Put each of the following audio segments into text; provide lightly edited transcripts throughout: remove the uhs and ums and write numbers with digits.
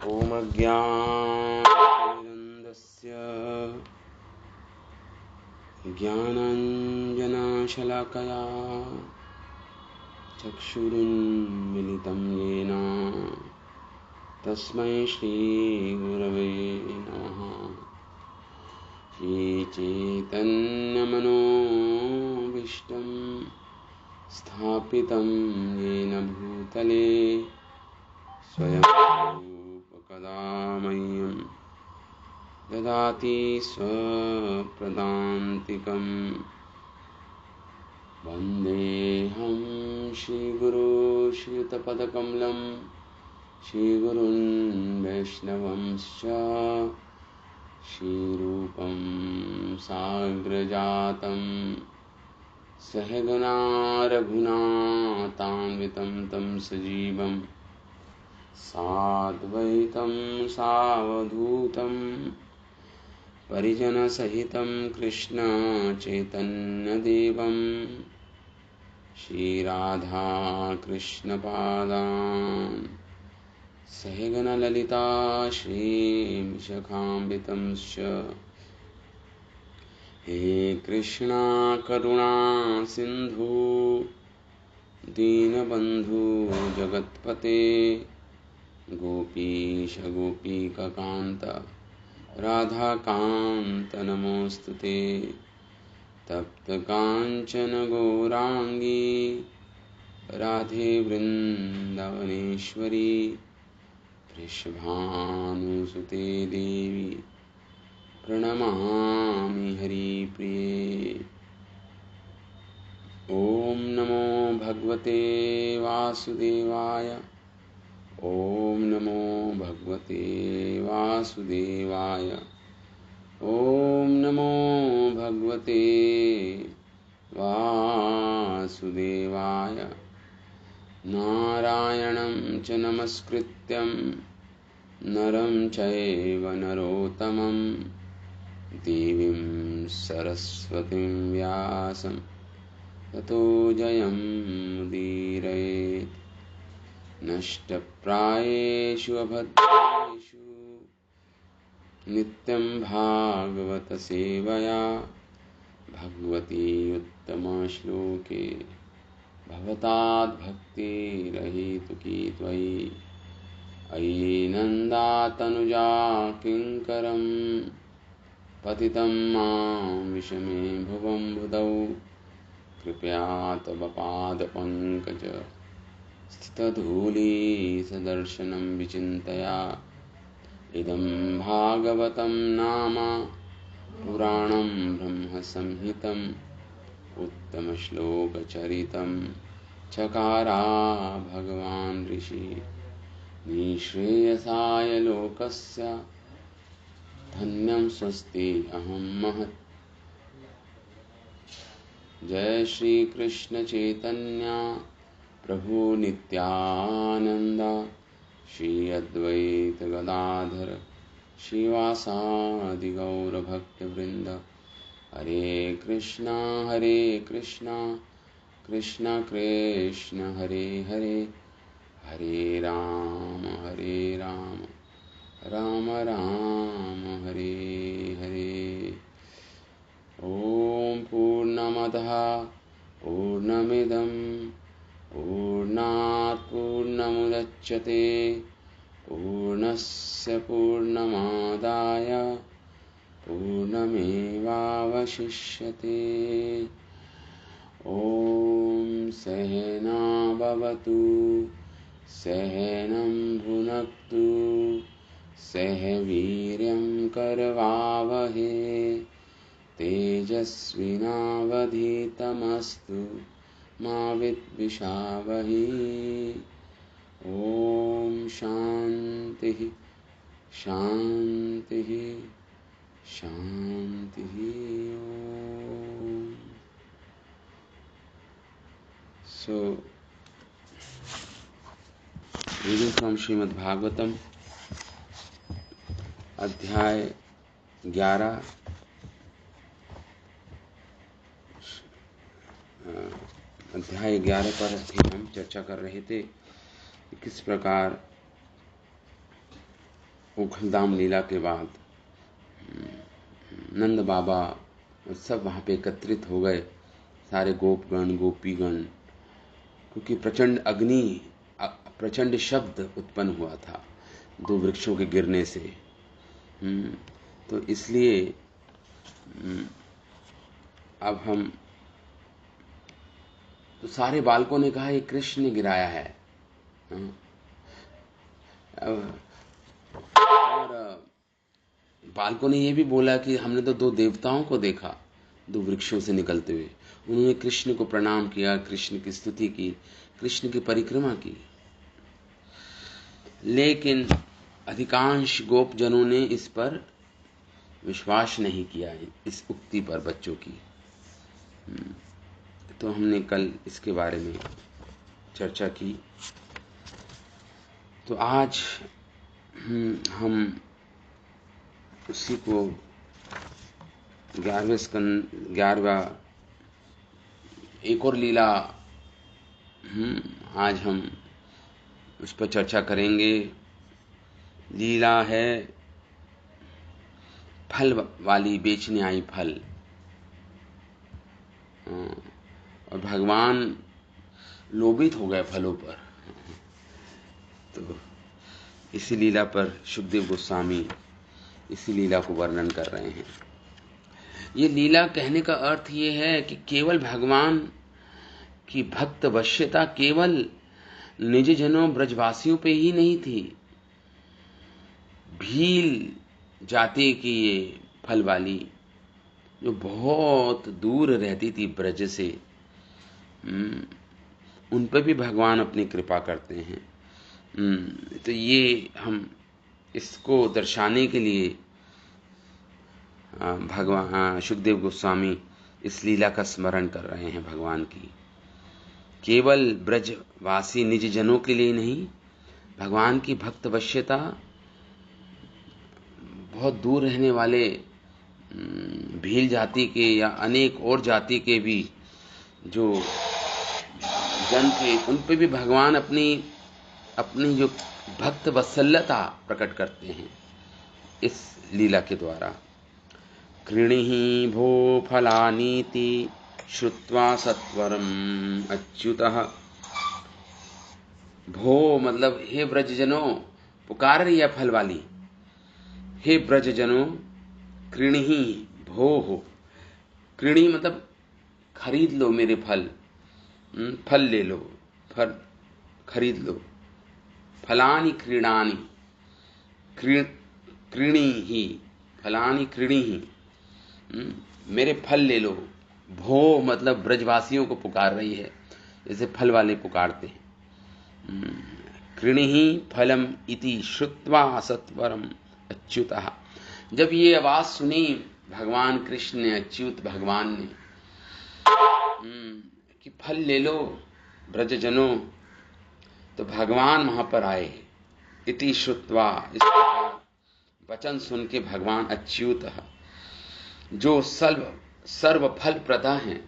ॐ अज्ञानतिमिरन्धस्य ज्ञानाञ्जनशलाकया चक्षुरुन्मिलितं येन तस्मै श्रीगुरवे नमः। श्रीचैतन्यमनोभीष्टं स्थापितं येन भूतले स्वयं रूपकदा मह्यं ददाति स्वपदान्तिकम्। वन्देऽहं श्रीगुरो श्रीयुतपदकमलं श्रीगुरुन् वैष्णवंश्च श्रीरूपं साग्रजातं सहगना रघुनाथान्वितं तं सजीवं साद्वैतं सावधूतं परिजनसहितं कृष्ण चैतन्यदेवं श्रीराधा कृष्णपादान् सहगणललिता श्रीविशाखान्वितंश्च। हे कृष्णा करुणा सिन्धु दीनबन्धु जगत्पते गोपीश गोपीकान्त राधाकान्त नमोस्तुते। तप्तकाञ्चन गौराङ्गी राधे वृन्दावनेश्वरी वृषभानुसुते देवी प्रणमामि हरिप्रिये। ॐ नमो भगवते वासुदेवाय। ॐ नमो भगवते वासुदेवाय। ॐ नमो भगवते वासुदेवाय। नारायणं च नमस्कृत्यं नरं चैव नरोत्तमं देवीं सरस्वतीं व्यासं ततो जयमुदीरयेत्। नष्टप्रायेषु अभद्रेषु नित्यं भागवत सेवया भगवती उत्तमश्लोके भवताद्भक्तिरहेतुकी त्वयि। अयि नन्दातनुजा किङ्करं पतितं मां विषमे भुवं बुधौ कृपया तव पादपङ्कज स्थितधूलिसदर्शनं विचिन्तया। इदं भागवतं नाम पुराणं ब्रह्मसंहितम् उत्तमश्लोकचरितं चकारा भगवान् ऋषि निःश्रेयसाय लोकस्य धन्यं स्वस्ति अहं महत्। जय श्री कृष्ण चैतन्य प्रभु नित्यानंद श्री अद्वैत गदाधर श्रीवासादि गौर भक्तवृंद। हरे कृष्णा कृष्णा कृष्ण हरे हरे हरे राम राम राम हरे हरे। ओम पूर्णमदः पूर्णमिदं पूर्णात् पूर्णमुदच्यते पूर्णस्य पूर्णमादाय पूर्णमेवावशिष्यते। ॐ सहना भवतु सहनं भुनक्तु सह वीर्यं करवावहे तेजस्विनावधीतमस्तु मा विद्विषावहे। ॐ शान्तिः शान्तिः शान्तिः। So, reading from Srimad Bhagavatam, अध्याय 11, अध्याय 11 पर भी हम चर्चा कर रहे थे कि किस प्रकार ओखलधाम लीला के बाद नंद बाबा सब वहाँ पे एकत्रित हो गए, सारे गोपगण गोपीगण, क्योंकि प्रचंड अग्नि, प्रचंड शब्द उत्पन्न हुआ था 2 वृक्षों के गिरने से। तो इसलिए अब हम, तो सारे बालकों ने कहा ये कृष्ण ने गिराया है। और बालकों ने ये भी बोला कि हमने तो 2 देवताओं को देखा 2 वृक्षों से निकलते हुए। उन्होंने कृष्ण को प्रणाम किया, कृष्ण की स्तुति की, कृष्ण की परिक्रमा की। लेकिन अधिकांश गोपजनों ने इस पर विश्वास नहीं किया, इस उक्ति पर बच्चों की। तो हमने कल इसके बारे में चर्चा की। तो आज हम उसी को 11वां एक और लीला, आज हम उस पर चर्चा करेंगे। लीला है फल वाली, बेचने आई फल। और भगवान लोभित हो गए फलों पर। तो इसी लीला पर सुखदेव गोस्वामी इसी लीला को वर्णन कर रहे हैं। ये लीला कहने का अर्थ ये है कि केवल भगवान की भक्त वश्यता केवल निज जनों ब्रजवासियों पे ही नहीं थी। भील जाति की ये फल वाली, जो बहुत दूर रहती थी ब्रज से, उन पर भी भगवान अपनी कृपा करते हैं। तो ये हम इसको दर्शाने के लिए भगवान सुखदेव गोस्वामी इस लीला का स्मरण कर रहे हैं भगवान की। केवल ब्रजवासी निज जनों के लिए नहीं, भगवान की भक्त वश्यता बहुत दूर रहने वाले भील जाति के या अनेक और जाति के भी जो जन थे, उन पे भी भगवान अपनी जो भक्त वत्सल्यता प्रकट करते हैं इस लीला के द्वारा। कृणिहि भो फलानीति श्रुत्वा सत्वरम अच्युतः। भो मतलब हे ब्रजजनों, पुकार रही है फल वाली, हे ब्रजजनों, कृणिहि भो हो। कृणि मतलब खरीद लो मेरे फल, फल ले लो, फल खरीद लो। फलानि क्रीणानि, कृणिहि, फलानि कृणिहि, मेरे फल ले लो। भो मतलब ब्रजवासियों को पुकार रही है, जैसे फल वाले पुकारते हैं। कृणिहि फलम इति श्रुत्वा सत्वरम अच्युतः। जब ये आवाज सुनी भगवान कृष्ण ने, अच्युत भगवान ने, कि फल ले लो ब्रजजनों, तो भगवान वहां पर आए। इति श्रुत्वा, इस वचन सुन के भगवान अच्युत, जो सर्व फल प्रदा हैं,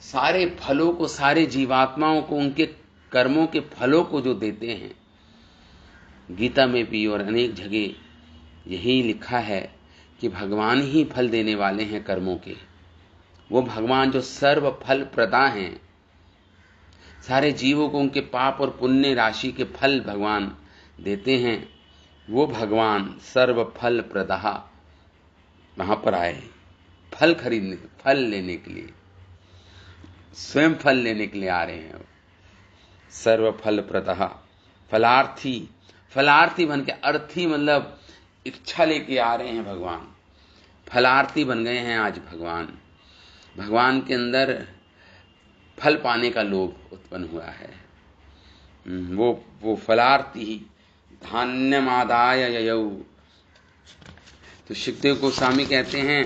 सारे फलों को, सारे जीवात्माओं को उनके कर्मों के फलों को जो देते हैं। गीता में भी और अनेक जगह यही लिखा है कि भगवान ही फल देने वाले हैं कर्मों के। वो भगवान जो सर्व फल प्रदा हैं, सारे जीवों को उनके पाप और पुण्य राशि के फल भगवान देते हैं, वो भगवान सर्व फल प्रदा वहां पर आए फल खरीदने, फल लेने के लिए, स्वयं फल लेने के लिए आ रहे हैं। सर्व फल प्रदा फलार्थी, फलार्थी बन के, अर्थी मतलब इच्छा लेके आ रहे हैं भगवान। फलार्थी बन गए हैं आज भगवान। भगवान के अंदर फल पाने का लोभ उत्पन्न हुआ है। वो फलार्थी धान्यमादाय ययौ। तो सुखदेव गोस्वामी कहते हैं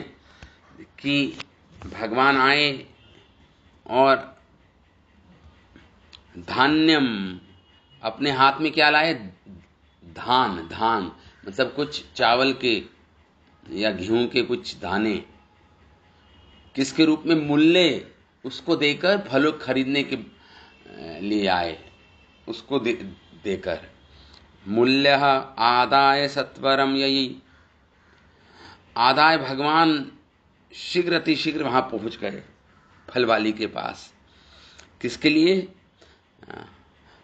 कि भगवान आए और धान्यम, अपने हाथ में क्या लाए? धान। धान मतलब कुछ चावल के या गेहूं के कुछ दाने, किसके रूप में? मूल्य, उसको देकर फलों खरीदने के लिए आए, उसको देकर मूल्य आदाय सत्वरम यही। आदाय भगवान शीघ्र अतिशीघ्र वहां पहुंच गए फल वाली के पास। किसके लिए?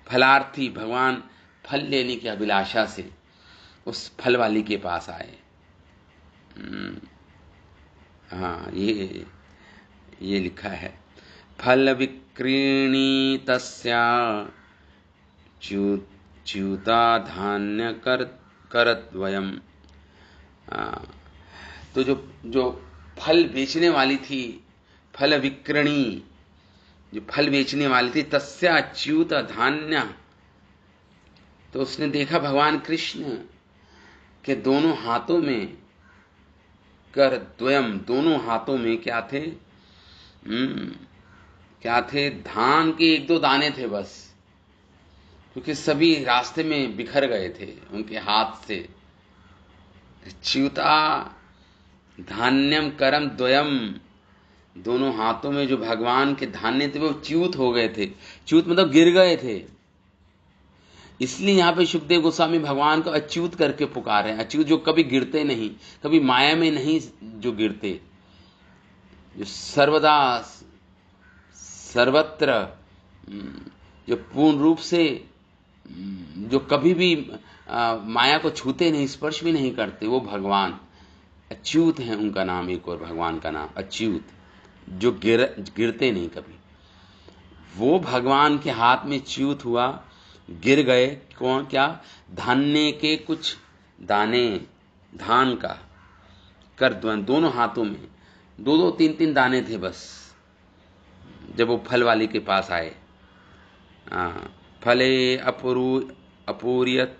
फलार्थी भगवान फल लेने की अभिलाषा से उस फल वाली के पास आए। हाँ, ये लिखा है, फल विक्रीणी तस्या च्युता धान्य करद्वयम्। तो जो फल बेचने वाली थी, फल विक्रणी, जो फल बेचने वाली थी, तस्या च्युत धान्य, तो उसने देखा भगवान कृष्ण के दोनों हाथों में कर द्वयम, दोनों हाथों में क्या थे? क्या थे? धान के 1-2 दाने थे बस, क्योंकि सभी रास्ते में बिखर गए थे उनके हाथ से। च्युता धान्यम करम द्वयम, दोनों हाथों में जो भगवान के धान्य थे वो च्युत हो गए थे। च्युत मतलब गिर गए थे। इसलिए यहां पे सुखदेव गोस्वामी भगवान को अच्युत करके पुकार रहे हैं। अच्युत जो कभी गिरते नहीं, कभी माया में नहीं जो गिरते, जो सर्वदा सर्वत्र, जो पूर्ण रूप से, जो कभी भी माया को छूते नहीं, स्पर्श भी नहीं करते, वो भगवान अच्युत हैं। उनका नाम एक और भगवान का नाम अच्युत, जो गिरते नहीं कभी। वो भगवान के हाथ में च्युत हुआ, गिर गए। कौन? क्या? धान्य के कुछ दाने, धान का कर दोनों हाथों में 2-2, 3-3 दाने थे बस, जब वो फल वाली के पास आए। फले अपूरियत,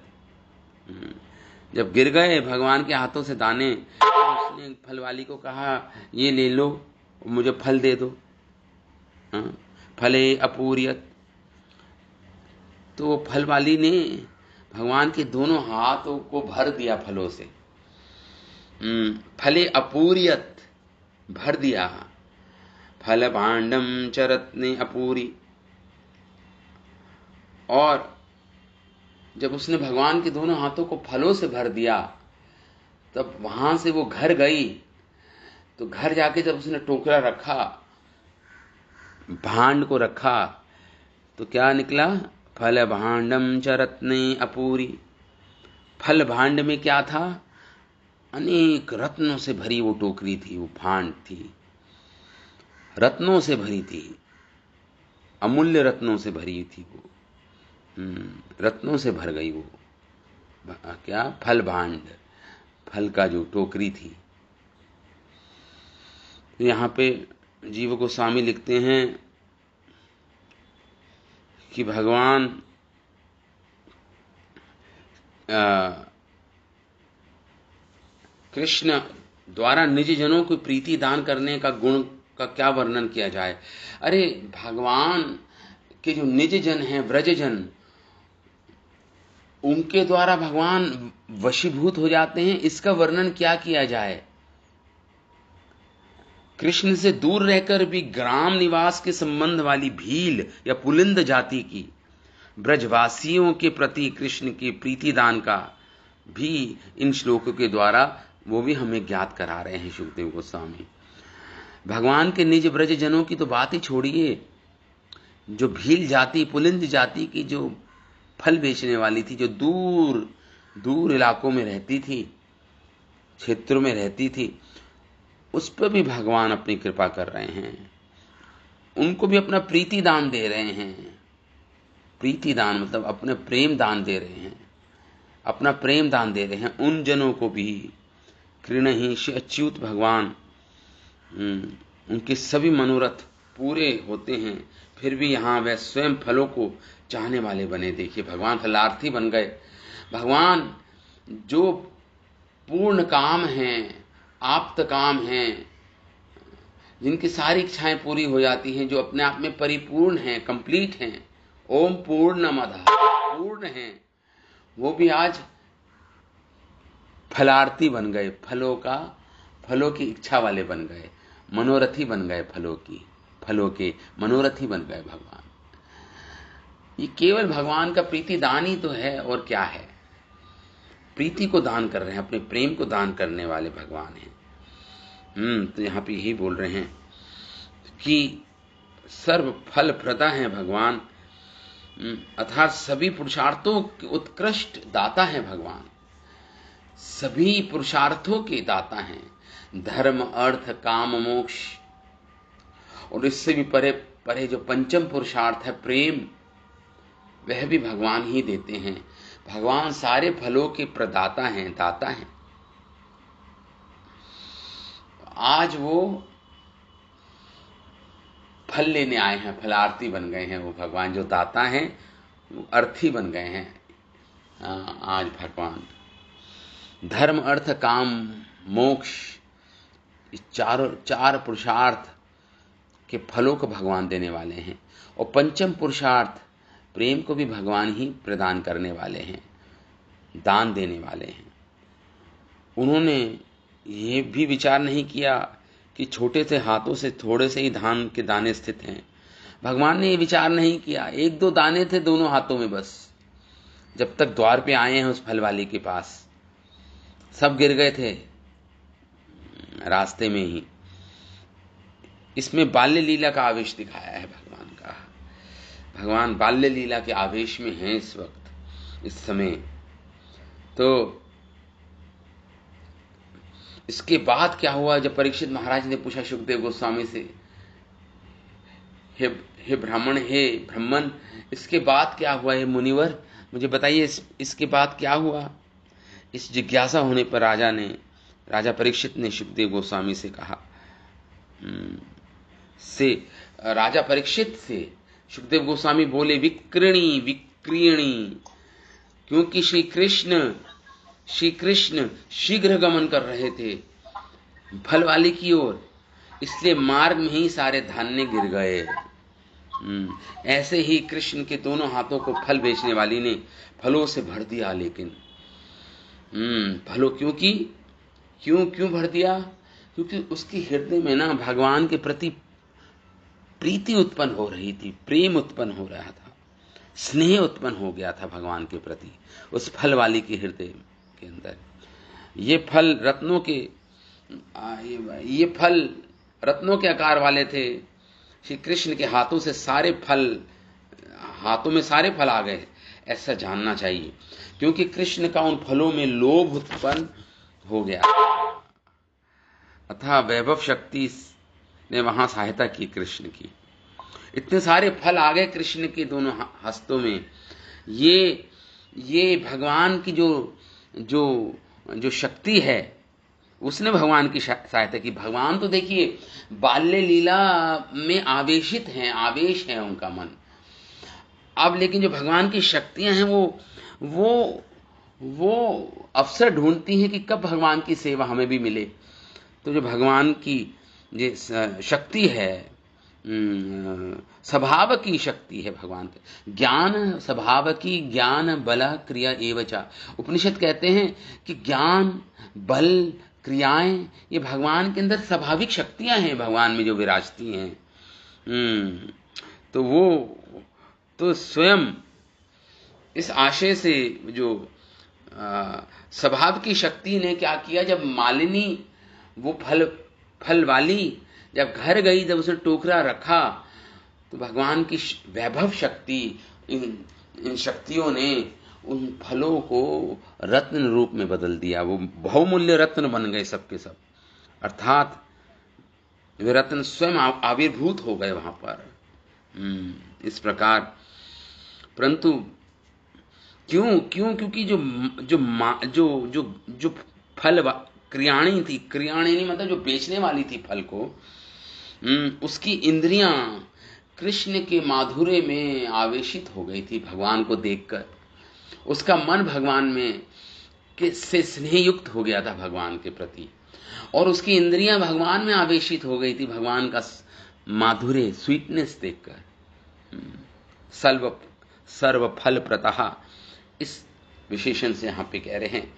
जब गिर गए भगवान के हाथों से दाने, तो उसने फल वाली को कहा, ये ले लो, मुझे फल दे दो। फले अपूरियत, तो वो फल वाली ने भगवान के दोनों हाथों को भर दिया फलों से। फले अपूरियत, भर दिया। फल भांडम चरत्ने अपूरी, और जब उसने भगवान के दोनों हाथों को फलों से भर दिया, तब वहां से वो घर गई। तो घर जाके जब उसने टोकरा रखा, भांड को रखा, तो क्या निकला? फल भांडम च रत्ने अपूरी। फल भांड में क्या था? अनेक रत्नों से भरी वो टोकरी थी, वो भांड थी, रत्नों से भरी थी, अमूल्य रत्नों से भरी थी वो। रत्नों से भर गई वो। क्या? फल भांड, फल का जो टोकरी थी। यहां पे जीव गोस्वामी लिखते हैं कि भगवान कृष्ण द्वारा निज जनों को प्रीति दान करने का गुण का क्या वर्णन किया जाए। अरे भगवान के जो निज जन हैं, व्रजजन, उनके द्वारा भगवान वशीभूत हो जाते हैं, इसका वर्णन क्या किया जाए। कृष्ण से दूर रहकर भी ग्राम निवास के संबंध वाली भील या पुलिंद जाति की ब्रजवासियों के प्रति कृष्ण के प्रीति दान का भी इन श्लोकों के द्वारा वो भी हमें ज्ञात करा रहे हैं सुखदेव गोस्वामी। भगवान के निज ब्रज जनों की तो बात ही छोड़िए, जो भील जाति, पुलिंद जाति की जो फल बेचने वाली थी, जो दूर दूर इलाकों में रहती थी, क्षेत्रों में रहती थी, उस पर भी भगवान अपनी कृपा कर रहे हैं। उनको भी अपना प्रीति दान दे रहे हैं। प्रीति दान मतलब अपने प्रेम दान दे रहे हैं, अपना प्रेम दान दे रहे हैं उन जनों को भी। कृणहि श्री अच्युत भगवान, उनके सभी मनोरथ पूरे होते हैं, फिर भी यहाँ वह स्वयं फलों को चाहने वाले बने। देखिए, भगवान फलार्थी बन गए। भगवान जो पूर्ण काम हैं, आप्त काम हैं, जिनकी सारी इच्छाएं पूरी हो जाती हैं, जो अपने आप में परिपूर्ण हैं, कंप्लीट हैं, ओम पूर्णमदः, पूर्ण हैं, वो भी आज फलार्थी बन गए। फलों की इच्छा वाले बन गए, मनोरथी बन गए, फलों के मनोरथी बन गए भगवान। ये केवल भगवान का प्रीति दान ही तो है, और क्या है। प्रीति को दान कर रहे हैं, अपने प्रेम को दान करने वाले भगवान हैं। तो यहाँ पे यही बोल रहे हैं कि सर्व फल प्रदा है भगवान, अर्थात सभी पुरुषार्थों के उत्कृष्ट दाता है भगवान, सभी पुरुषार्थों के दाता हैं। धर्म अर्थ काम मोक्ष, और इससे भी परे परे जो पंचम पुरुषार्थ है प्रेम, वह भी भगवान ही देते हैं। भगवान सारे फलों के प्रदाता हैं, दाता हैं। आज वो फल लेने आए हैं, फलार्थी बन गए हैं। वो भगवान जो दाता हैं वो अर्थी बन गए हैं। आज भगवान धर्म अर्थ काम मोक्ष, इस चार पुरुषार्थ के फलों को भगवान देने वाले हैं। और पंचम पुरुषार्थ प्रेम को भी भगवान ही प्रदान करने वाले हैं, दान देने वाले हैं। उन्होंने ये भी विचार नहीं किया कि छोटे से हाथों से थोड़े से ही धान के दाने स्थित हैं। भगवान ने ये विचार नहीं किया, एक दो दाने थे दोनों हाथों में बस। जब तक द्वार पे आए हैं उस फल वाली के पास, सब गिर गए थे रास्ते में ही। इसमें बाल्य लीला का आवेश दिखाया है भगवान का। भगवान बाल्य लीला के आवेश में हैं इस वक्त, इस समय। तो इसके बाद क्या हुआ, जब परीक्षित महाराज ने पूछा सुखदेव गोस्वामी से, हे ब्राह्मण, हे ब्राह्मण, इसके बाद क्या हुआ, हे मुनिवर मुझे बताइए इसके बाद क्या हुआ। इस जिज्ञासा होने पर राजा परीक्षित ने सुखदेव गोस्वामी से कहा, राजा परीक्षित से सुखदेव गोस्वामी बोले, विक्रीणी, क्योंकि श्री कृष्ण शीघ्र गमन कर रहे थे फल वाले की ओर, इसलिए मार्ग में ही सारे धान्य गिर गए। ऐसे ही कृष्ण के दोनों हाथों को फल बेचने वाली ने फलों से भर दिया। लेकिन फलों क्यों भर दिया? क्योंकि उसके हृदय में ना भगवान के प्रति प्रीति उत्पन्न हो रही थी, प्रेम उत्पन्न हो रहा था, स्नेह उत्पन्न हो गया था भगवान के प्रति उस फल वाली के हृदय के अंदर। ये फल रत्नों के आकार वाले थे। श्री कृष्ण के हाथों में सारे फल आ गए, ऐसा जानना चाहिए। क्योंकि कृष्ण का उन फलों में लोभ उत्पन्न हो गया, अतः वैभव शक्ति ने वहां सहायता की कृष्ण की। इतने सारे फल आ गए कृष्ण के दोनों हस्तों में। ये भगवान की जो शक्ति है, उसने भगवान की सहायता की। भगवान तो देखिए बाल्य लीला में आवेशित हैं, आवेश है उनका मन। अब लेकिन जो भगवान की शक्तियां हैं वो अवसर ढूंढती हैं कि कब भगवान की सेवा हमें भी मिले। तो जो भगवान की ये शक्ति है, स्वभाव की शक्ति है भगवान के, ज्ञान स्वभाव की, ज्ञान बल क्रिया एवचा। उपनिषद कहते हैं कि ज्ञान बल क्रियाएं ये भगवान के अंदर स्वाभाविक शक्तियां हैं, भगवान में जो विराजती हैं। तो वो तो स्वयं इस आशय से जो स्वभाव की शक्ति ने क्या किया, जब मालिनी वो फल वाली जब घर गई, जब उसने टोकरा रखा, तो भगवान की वैभव शक्ति, इन शक्तियों ने उन फलों को रत्न रूप में बदल दिया। वो बहुमूल्य रत्न बन गए सबके सब, अर्थात वे रत्न स्वयं आविर्भूत हो गए वहां पर। इस प्रकार, परंतु क्योंकि जो फल क्रियाणी थी, क्रियाणी नहीं मतलब जो बेचने वाली थी फल को, उसकी इंद्रियां कृष्ण के माधुर्य में आवेशित हो गई थी भगवान को देखकर। उसका मन भगवान में से स्नेह युक्त हो गया था भगवान के प्रति, और उसकी इंद्रियां भगवान में आवेशित हो गई थी भगवान का माधुर्य, स्वीटनेस देखकर। सर्व फल प्रतः, इस विशेषण से यहां पे कह रहे हैं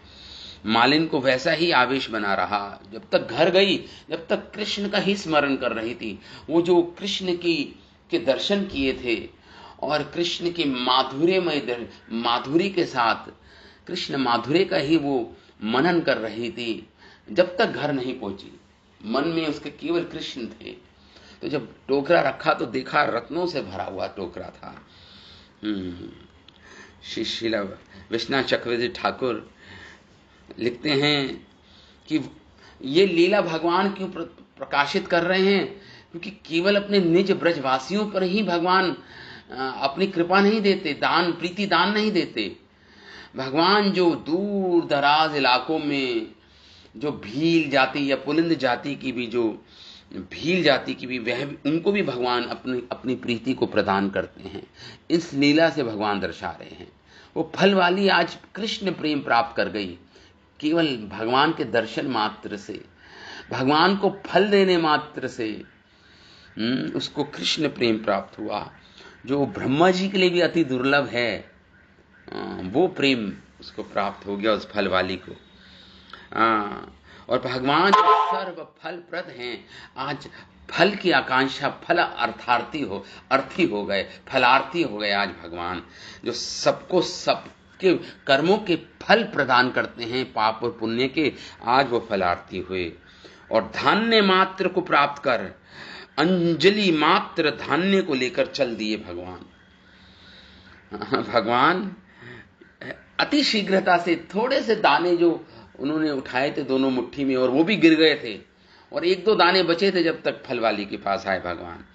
मालिन को वैसा ही आवेश बना रहा। जब तक घर गई, जब तक कृष्ण का ही स्मरण कर रही थी, वो जो कृष्ण के दर्शन किए थे और कृष्ण के माधुरी के साथ कृष्ण माधुर्य का ही वो मनन कर रही थी जब तक घर नहीं पहुंची। मन में उसके केवल कृष्ण थे। तो जब टोकरा रखा तो देखा रत्नों से भरा हुआ टोकरा था। श्री श्रील विश्वनाथ चक्रवर्ती ठाकुर लिखते हैं कि ये लीला भगवान क्यों प्रकाशित कर रहे हैं, क्योंकि केवल अपने निज ब्रजवासियों पर ही भगवान अपनी कृपा नहीं देते, दान प्रीति दान नहीं देते। भगवान जो दूर दराज इलाकों में जो भील जाति या पुलिंद जाति की भी, जो भील जाति की भी, वह उनको भी भगवान अपनी प्रीति को प्रदान करते हैं। इस लीला से भगवान दर्शा रहे हैं। वो फल वाली आज कृष्ण प्रेम प्राप्त कर गई, केवल भगवान के दर्शन मात्र से, भगवान को फल देने मात्र से उसको कृष्ण प्रेम प्राप्त हुआ, जो ब्रह्मा जी के लिए भी अति दुर्लभ है। वो प्रेम उसको प्राप्त हो गया उस फल वाली को। और भगवान जो सर्व फल प्रद हैं, आज फल की आकांक्षा, फल अर्थी हो गए, फलार्थी हो गए। आज भगवान जो सबको सबके कर्मों के फल प्रदान करते हैं, पाप और पुण्य के, आज वो फलार्थी हुए। और धान्य मात्र को प्राप्त कर अंजलि मात्र धान्य को लेकर चल दिए भगवान। भगवान अति शीघ्रता से थोड़े से दाने जो उन्होंने उठाए थे दोनों मुट्ठी में, और वो भी गिर गए थे, और एक दो दाने बचे थे जब तक फल वाली के पास आए भगवान।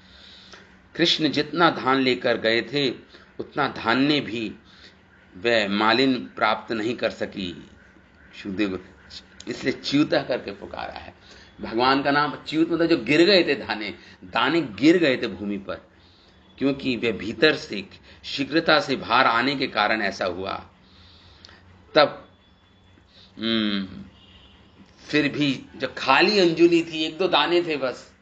कृष्ण जितना धान लेकर गए थे उतना धान्य भी वह मालिन प्राप्त नहीं कर सकी सुखदेव, इसलिए च्युता करके पुकारा है। भगवान का नाम च्युत मतलब जो गिर गए थे दाने गिर गए थे भूमि पर, क्योंकि वे भीतर से शीघ्रता से बाहर आने के कारण ऐसा हुआ। तब फिर भी जब खाली अंजलि थी, एक दो दाने थे बस,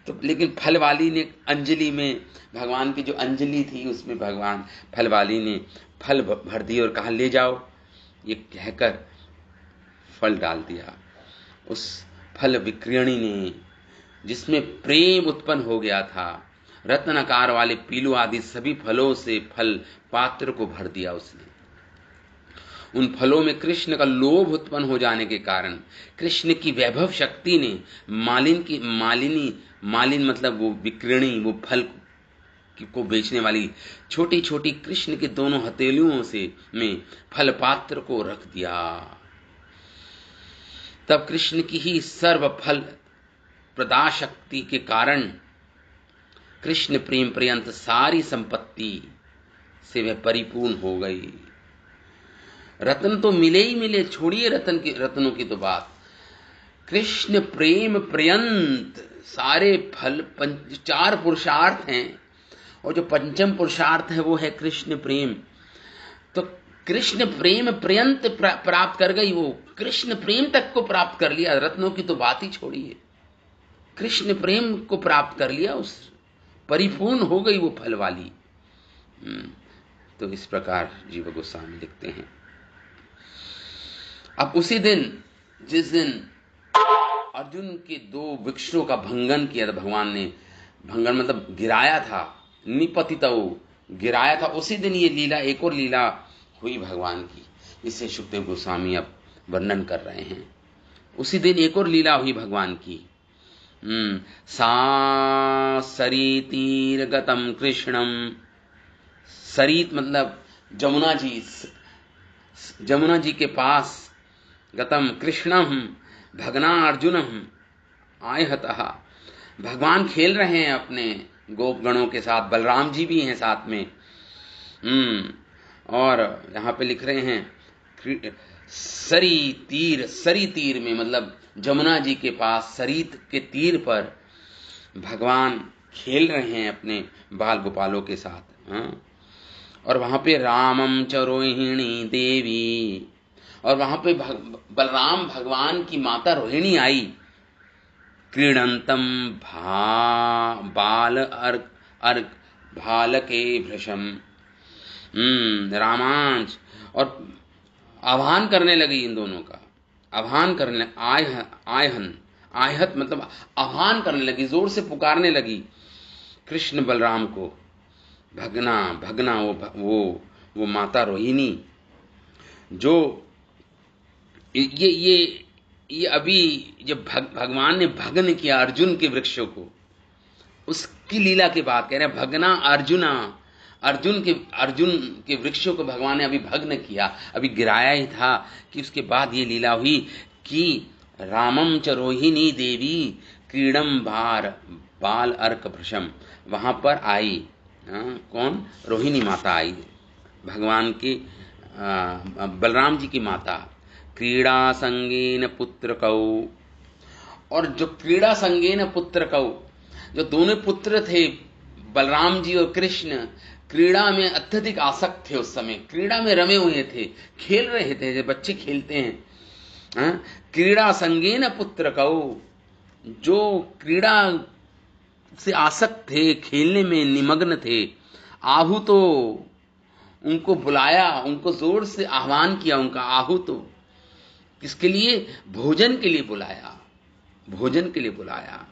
तो लेकिन फल वाली ने अंजलि में, भगवान की जो अंजलि थी उसमें भगवान फल वाली ने फल भर दिए और कहा ले जाओ, ये कहकर फल डाल दिया। उस फल विक्रियणी ने, जिसमें प्रेम उत्पन्न हो गया था, रत्नाकार वाले पीलू आदि सभी फलों से फल पात्र को भर दिया उसने। उन फलों में कृष्ण का लोभ उत्पन्न हो जाने के कारण कृष्ण की वैभव शक्ति ने मालिन मतलब वो विक्रियणी, वो फल को बेचने वाली छोटी छोटी कृष्ण के दोनों हथेलियों से में फल पात्र को रख दिया। तब कृष्ण की ही सर्व फल प्रदा शक्ति के कारण कृष्ण प्रेम पर्यंत सारी संपत्ति से वह परिपूर्ण हो गई। रत्न तो मिले ही मिले, छोड़िए रत्नों की तो बात, कृष्ण प्रेम पर्यंत सारे फल, चार पुरुषार्थ हैं, और जो पंचम पुरुषार्थ है वो है कृष्ण प्रेम। तो कृष्ण प्रेम पर्यंत प्राप्त कर गई, वो कृष्ण प्रेम तक को प्राप्त कर लिया। रत्नों की तो बात ही छोड़िए, कृष्ण प्रेम को प्राप्त कर लिया, उस परिपूर्ण हो गई वो फल वाली। तो इस प्रकार जीव गोस्वामी लिखते हैं। अब उसी दिन, जिस दिन अर्जुन के दो वृक्षों का भंगन किया था भगवान ने, भंगन मतलब गिराया था, निपतितौ गिराया था, उसी दिन ये लीला, एक और लीला हुई भगवान की, जिसे सुखदेव गोस्वामी अब वर्णन कर रहे हैं। उसी दिन एक और लीला हुई भगवान की। सा सरीतीर्गतम कृष्णम, सरीत मतलब जमुना जी के पास, गतम कृष्णम भगना अर्जुनम आयहतः, भगवान खेल रहे हैं अपने गोपगणों के साथ, बलराम जी भी हैं साथ में। और यहाँ पे लिख रहे हैं सरी तीर में, मतलब जमुना जी के पास सरीत के तीर पर भगवान खेल रहे हैं अपने बाल गोपालों के साथ। और वहां पे रामम च रोहिणी देवी, और वहां पे बलराम भगवान की माता रोहिणी आई। क्रीडंतम बाल अर्क भालके भृशम, रामांच, और आह्वान करने लगी इन दोनों का, आह्वान करने, आयहत मतलब आह्वान करने लगी, जोर से पुकारने लगी कृष्ण बलराम को। भगना वो माता रोहिणी जो ये अभी जब भगवान ने भग्न किया अर्जुन के वृक्षों को, उसकी लीला की बात कह रहे हैं। भगना अर्जुना, अर्जुन के वृक्षों को भगवान ने अभी भग्न किया, अभी गिराया ही था कि उसके बाद ये लीला हुई कि रामम च रोहिणी देवी क्रीडम बाल अर्क भृशम, वहां पर आई कौन, रोहिणी माता आई, भगवान के बलराम जी की माता, क्रीड़ा संगेन पुत्र कौ, और जो क्रीड़ा संगेन पुत्र कौ, जो दोनों पुत्र थे बलराम जी और कृष्ण, क्रीड़ा में अत्यधिक आसक्त थे, उस समय क्रीड़ा में रमे हुए थे, खेल रहे थे, जब बच्चे खेलते हैं। क्रीड़ा संगेन पुत्र कौ, जो क्रीड़ा से आसक्त थे, खेलने में निमग्न थे, आहु तो उनको बुलाया, उनको जोर से आह्वान किया, उनका आहु तो किसके लिए, भोजन के लिए बुलाया, भोजन के लिए बुलाया।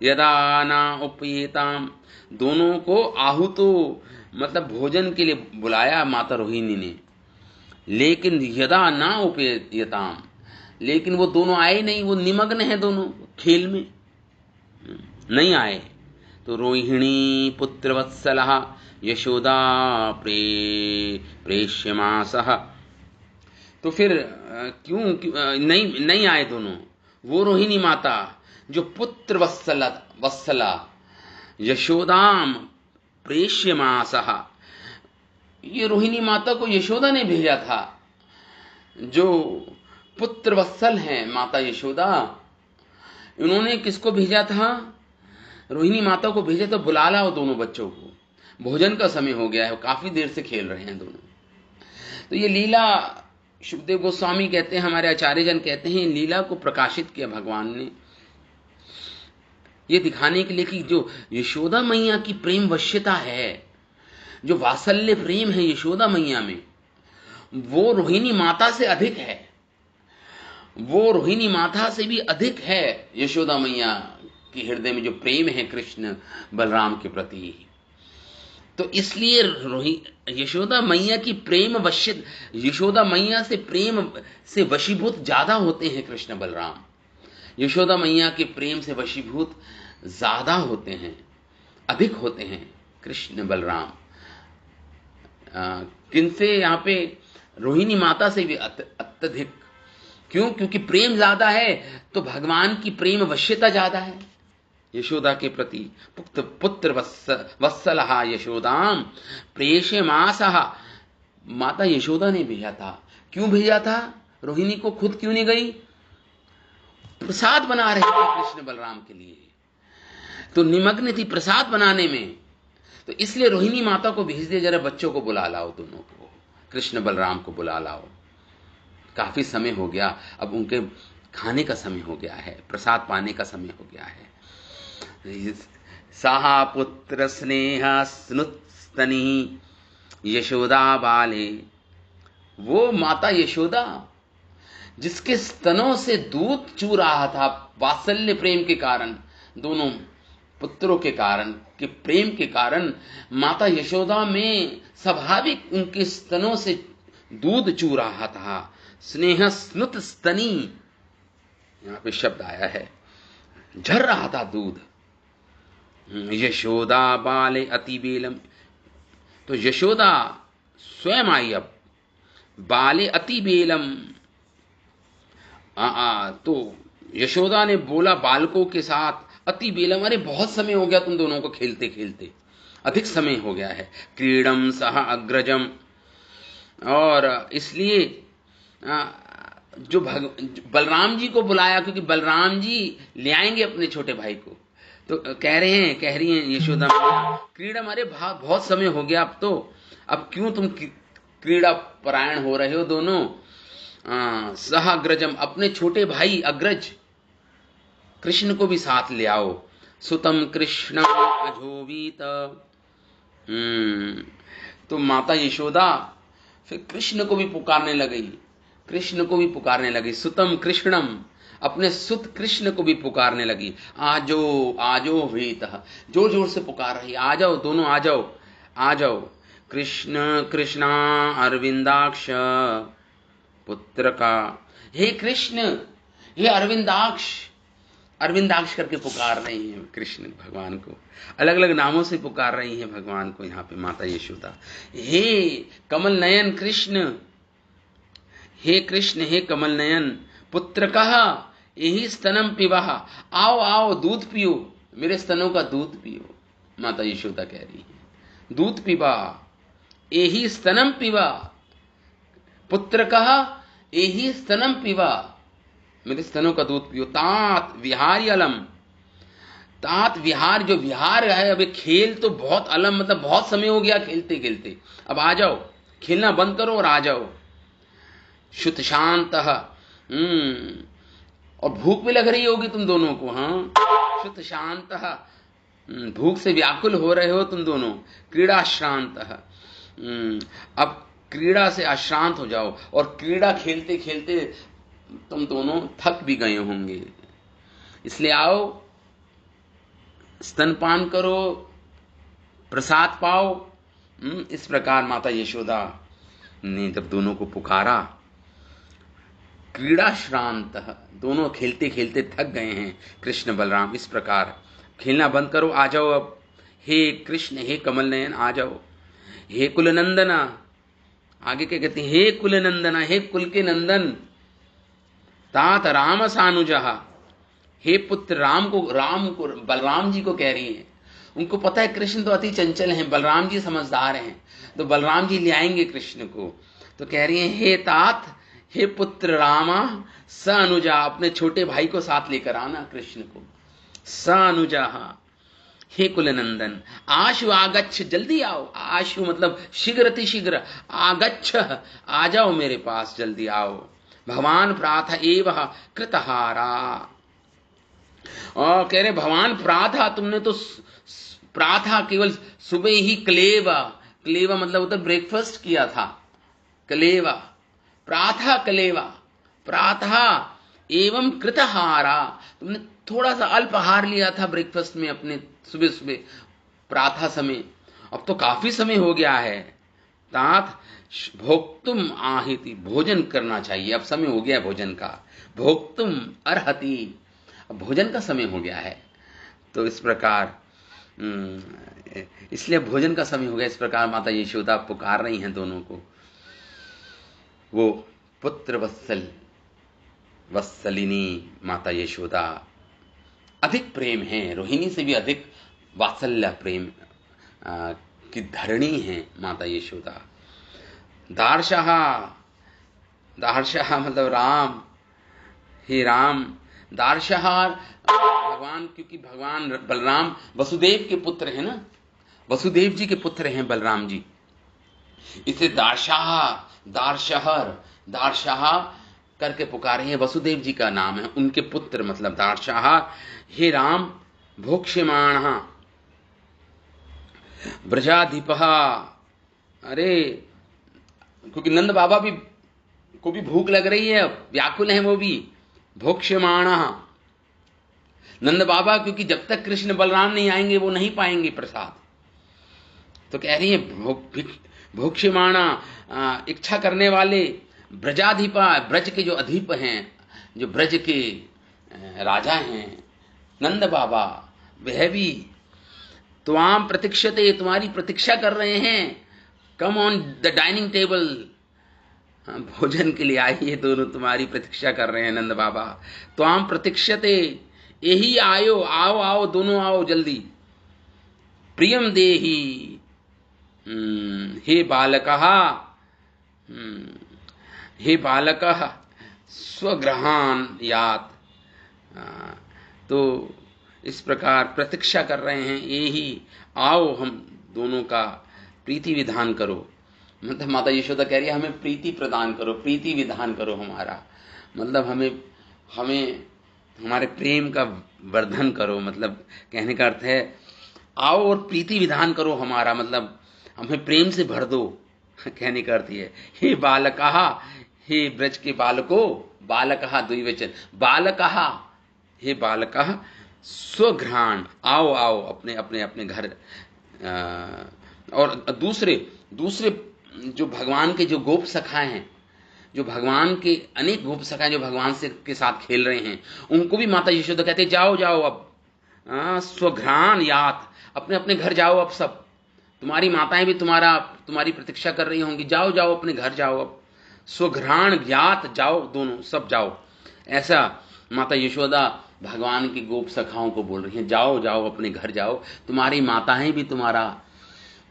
यदा ना उपयेताम, दोनों को आहुतो मतलब भोजन के लिए बुलाया माता रोहिणी ने, लेकिन यदा ना उपयेताम, लेकिन वो दोनों आए नहीं, वो निमग्न हैं दोनों खेल में, नहीं आए। तो रोहिणी पुत्र वत्सलः यशोदा प्रेष्यमासः, तो फिर क्यों नहीं आए दोनों, वो रोहिणी माता जो पुत्र वत्सला यशोदाम प्रेष्यमासः, ये रोहिणी माता को यशोदा ने भेजा था, जो पुत्र वत्सल हैं माता यशोदा, इन्होंने किसको भेजा था, रोहिणी माता को भेजा तो बुला लाओ दोनों बच्चों को, भोजन का समय हो गया है, काफी देर से खेल रहे हैं दोनों। तो ये लीला शुभदेव गोस्वामी कहते हैं, हमारे आचार्यजन कहते हैं, लीला को प्रकाशित किया भगवान ने ये दिखाने के लिए कि जो यशोदा मैया की प्रेम वश्यता है, जो वात्सल्य प्रेम है यशोदा मैया में, वो रोहिणी माता से अधिक है, वो रोहिणी माता से भी अधिक है यशोदा मैया के हृदय में जो प्रेम है कृष्ण बलराम के प्रति। तो इसलिए यशोदा मैया की प्रेम वश्य, यशोदा मैया से प्रेम से वशीभूत ज्यादा होते हैं कृष्ण बलराम, यशोदा मैया के प्रेम से वशीभूत ज्यादा होते हैं, अधिक होते हैं कृष्ण बलराम। किनसे, यहाँ पे रोहिणी माता से भी अत्यधिक, क्यों, क्योंकि प्रेम ज्यादा है तो भगवान की प्रेम वश्यता ज्यादा है यशोदा के प्रति। पुत्र वत्सलः यशोदाम प्रेष्यमासः, माता यशोदा ने भेजा था। क्यों भेजा था, रोहिणी को खुद क्यों नहीं गई, प्रसाद बना रहे थे कृष्ण बलराम के लिए, तो निमग्न थी प्रसाद बनाने में, तो इसलिए रोहिणी माता को भेज दिया, जरा बच्चों को बुला लाओ, दोनों को, कृष्ण बलराम को बुला लाओ, काफी समय हो गया, अब उनके खाने का समय हो गया है, प्रसाद पाने का समय हो गया है। साहा पुत्र स्नेह स्नुत्स्तनी यशोदा बाले, वो माता यशोदा जिसके स्तनों से दूध चू रहा था वात्सल्य प्रेम के कारण, दोनों पुत्रों के कारण के प्रेम के कारण, माता यशोदा में स्वाभाविक उनके स्तनों से दूध चू रहा था। स्नेह स्नुत स्तनी, यहां पे शब्द आया है, झर रहा था दूध। यशोदा बाले अतिबेलम, तो यशोदा स्वयं आई, अब बाले अतिबेलम, तो यशोदा ने बोला बालकों के साथ, अति बेलम, अरे बहुत समय हो गया तुम दोनों को खेलते खेलते, अधिक समय हो गया है। क्रीडम सह अग्रजम, और इसलिए जो बलराम जी को बुलाया, क्योंकि बलराम जी ले आएंगे अपने छोटे भाई को, तो कह रही हैं यशोदा, क्रीडम, अरे बहुत समय हो गया, अब क्यों तुम क्रीड़ा परायण हो रहे हो दोनों। सह अग्रजम, अपने छोटे भाई अग्रज कृष्ण को भी साथ ले आओ। सुतम कृष्ण अजोवीत, तो माता यशोदा फिर कृष्ण को भी पुकारने लगी, सुतम कृष्णम, अपने सुत कृष्ण को भी पुकारने लगी। आजो आजो वीत, जोर जोर से पुकार रही, आ जाओ दोनों, आ जाओ। कृष्ण कृष्णा अरविंदाक्ष, पुत्र का। हे कृष्ण, हे अरविंदाक्ष, अरविंदाक्ष करके पुकार रही हैं कृष्ण भगवान को, अलग अलग नामों से पुकार रही हैं भगवान को यहाँ पे माता यशोदा। हे कमल नयन कृष्ण, हे कृष्ण, हे कमल नयन, पुत्र कहा यही स्तनम पिबह, आओ आओ दूध पियो, मेरे स्तनों का दूध पियो। माता यशोदा कह रही है दूध पीबा, यही स्तनम पीबा, पुत्र कहा यही स्तनम पीबा, मेरे स्तनों का दूध पियो। तात विहारी अलम, तात विहार, जो विहार है, अभी खेल तो बहुत अलम, मतलब बहुत समय हो गया खेलते खेलते, अब आ जाओ, खेलना बंद करो और आ जाओ। शुत शांत, और भूख भी लग रही होगी तुम दोनों को, हाँ, शुत शांत, भूख से व्याकुल हो रहे हो तुम दोनों। क्रीड़ा श्रांत, अब क्रीड़ा से अश्रांत हो जाओ, और क्रीड़ा खेलते खेलते तुम दोनों थक भी गए होंगे, इसलिए आओ, स्तनपान करो, प्रसाद पाओ। इस प्रकार माता यशोदा ने जब दोनों को पुकारा, क्रीड़ा श्रांत, दोनों खेलते खेलते थक गए हैं कृष्ण बलराम, इस प्रकार खेलना बंद करो, आ जाओ अब। हे कृष्ण, हे कमल नयन, आ जाओ। हे कुलनंदना, आगे क्या कहते हैं, हे कुलनंदना, हे कुल के नंदन, तात राम सानुजहा, हे पुत्र राम को, बलराम जी को कह रही है। उनको पता है कृष्ण तो अति चंचल हैं, बलराम जी समझदार हैं, तो बलराम जी ले आएंगे कृष्ण को। तो कह रही है हे तात, हे पुत्र रामा, स अनुजा, अपने छोटे भाई को साथ लेकर आना कृष्ण को। स अनुजा, हे कुलनंदन, आशु आगच्छ, जल्दी आओ, आशु मतलब शीघ्रति शीघ्र, आगच्छ, आ जाओ मेरे पास, जल्दी आओ। भगवान प्राथ एव कृतहारा, और कह रहे भगवान प्राथा, तुमने तो प्राथा केवल सुबह ही क्लेवा, क्लेवा मतलब उधर ब्रेकफास्ट किया था, क्लेवा, प्राथा क्लेवा, प्रातः एवं कृतहारा, तुमने थोड़ा सा अल्पहार लिया था ब्रेकफास्ट में अपने, सुबह सुबह प्रातः समय, अब तो काफी समय हो गया है। तात भोक्तुम आहिति, भोजन करना चाहिए, अब समय हो गया भोजन का। भोक्तुम अर्हति, अब भोजन का समय हो गया है। तो इस प्रकार इसलिए भोजन का समय हो गया, इस प्रकार माता यशोदा पुकार रही हैं दोनों को। वो पुत्र वत्सलिनी माता यशोदा अधिक प्रेम है, रोहिणी से भी अधिक वात्सल्य प्रेम की धरणी है माता यशोदा। दार्शः, दार्शः मतलब राम, हे राम, दार्शः भगवान, क्योंकि भगवान बलराम वसुदेव के पुत्र हैं ना, वसुदेव जी के पुत्र हैं बलराम जी, इसे दार्शः, दार्शहर, दार्शः करके पुकारे हैं, वसुदेव जी का नाम है, उनके पुत्र मतलब दार्शः। हे राम, भोक्ष्यमाणः ब्रजाधिपः, अरे क्योंकि नंद बाबा भी को भी भूख लग रही है, व्याकुल है वो भी। भोक्ष्यमाणः, नंद बाबा क्योंकि जब तक कृष्ण बलराम नहीं आएंगे वो नहीं पाएंगे प्रसाद, तो कह रही है भोक्ष्यमाणा, इच्छा करने वाले, ब्रजाधिपा, ब्रज के जो अधिप हैं, जो ब्रज के राजा हैं, नंद बाबा, वह भी त्वाम प्रतीक्षते, तुम्हारी प्रतीक्षा कर रहे हैं। Come on the dining table, भोजन के लिए आइए, दोनों तुम्हारी प्रतीक्षा कर रहे हैं नंद बाबा। त्वाम प्रतीक्षते, यही आयो, आओ आओ, दोनों आओ जल्दी। प्रियम देही, हे बालकः, हे बालकः स्वग्रहान यात, तो इस प्रकार प्रतीक्षा कर रहे हैं, यही आओ, हम दोनों का प्रीति विधान करो। मतलब माता यशोदा कह रही है हमें प्रीति प्रदान करो, प्रीति विधान करो हमारा, मतलब हमें हमारे प्रेम का वर्धन करो, मतलब कहने का अर्थ है आओ और प्रीति विधान करो हमारा, मतलब हमें प्रेम से भर दो, कहने का अर्थ है। हे बालकः, हे ब्रज के बालको, बालकः द्विवचन, बालकः, हे बालकः स्वघ्राण, आओ आओ अपने अपने अपने घर। और दूसरे जो भगवान के जो गोप सखाए हैं, जो भगवान के अनेक गोप सखा जो भगवान से के साथ खेल रहे हैं, उनको भी माता यशोदा कहते जाओ जाओ अब, स्वघ्राण यात, अपने अपने घर जाओ अब सब, तुम्हारी माताएं भी तुम्हारी प्रतीक्षा कर रही होंगी, जाओ जाओ अपने घर जाओ अब, स्वघ्राण ज्ञात जाओ, दोनों सब जाओ। ऐसा माता यशोदा भगवान की गोप सखाओं को बोल रही हैं, जाओ जाओ अपने घर जाओ, तुम्हारी माताएं भी तुम्हारा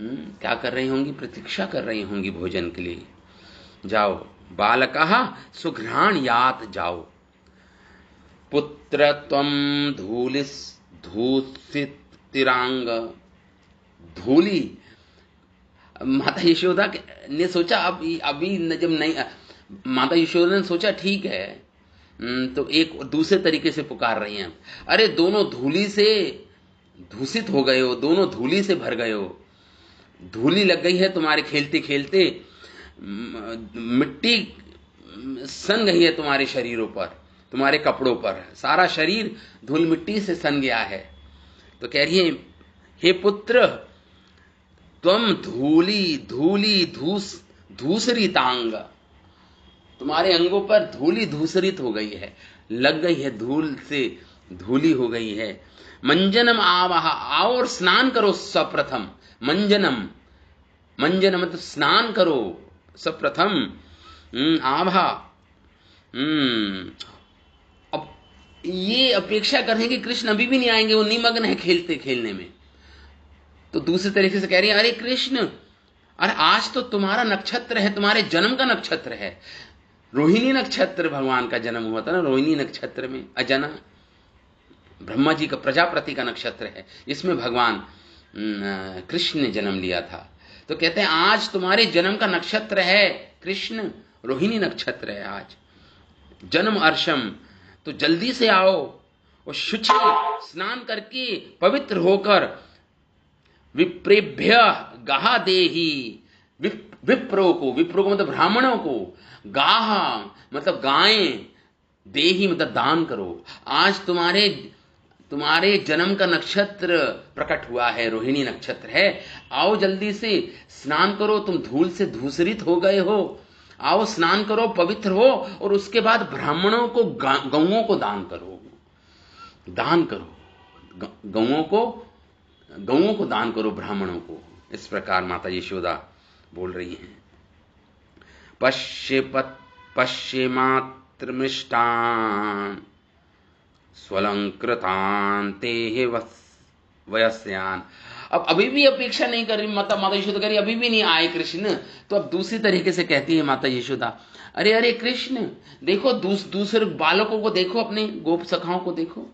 क्या कर रही होंगी, प्रतीक्षा कर रही होंगी भोजन के लिए, जाओ। बालकः सुघ्राण यात जाओ, पुत्र त्वं धूलिस धूसित तिरांग, धूली। माता यशोदा ने सोचा अभी जब नहीं, माता यशोदा ने सोचा ठीक है, तो एक दूसरे तरीके से पुकार रही हैं, अरे दोनों धूली से दूषित हो गए हो, दोनों धूली से भर गए हो, धूली लग गई है तुम्हारे खेलते खेलते, मिट्टी सन गई है तुम्हारे शरीरों पर, तुम्हारे कपड़ों पर, सारा शरीर धूल मिट्टी से सन गया है। तो कह रही है, हे पुत्र तुम धूली धूली धूसरी तांग, तुम्हारे अंगों पर धूली धूसरित हो गई है, लग गई है, धूल से धूली हो गई है। मंजनम आवाह, आओ और स्नान करो सप्रथम, मंजनम, मंजन मतलब स्नान करो, सप्रथम आभा। अब ये अपेक्षा कर रहे हैं कि कृष्ण अभी भी नहीं आएंगे, वो निमग्न है खेलते खेलने में। तो दूसरे तरीके से कह रही है, अरे कृष्ण, अरे आज तो तुम्हारा नक्षत्र है, तुम्हारे जन्म का नक्षत्र है, रोहिणी नक्षत्र भगवान का जन्म हुआ था ना, रोहिणी नक्षत्र में अजना ब्रह्मा जी का, प्रजापति का नक्षत्र है, इसमें भगवान कृष्ण ने जन्म लिया था। तो कहते हैं आज तुम्हारे जन्म का नक्षत्र है कृष्ण, रोहिणी नक्षत्र है आज, जन्म अर्शम, तो जल्दी से आओ और शुचि स्नान करके पवित्र होकर, विप्रेभ्य गाहा देही, विप्रो को मतलब ब्राह्मणों को, गाहा मतलब गायें, देही मतलब दान करो। आज तुम्हारे जन्म का नक्षत्र प्रकट हुआ है, रोहिणी नक्षत्र है, आओ जल्दी से स्नान करो, तुम धूल से धूसरित हो गए हो, आओ स्नान करो, पवित्र हो, और उसके बाद ब्राह्मणों को, गौओं को दान करो, दान करो, गौओं को दान करो, ब्राह्मणों को। इस प्रकार माता यशोदा बोल रही हैं। पश्येमात्रमिष्टान् स्वलंकृतान् ते वयस्यान्। अब अभी भी अपेक्षा नहीं कर रही माता यशोदा, कह रही अभी भी नहीं आए कृष्ण। तो अब दूसरी तरीके से कहती है माता यशोदा, अरे अरे कृष्ण देखो, दूसरे बालकों को देखो, अपने गोप सखाओं को देखो,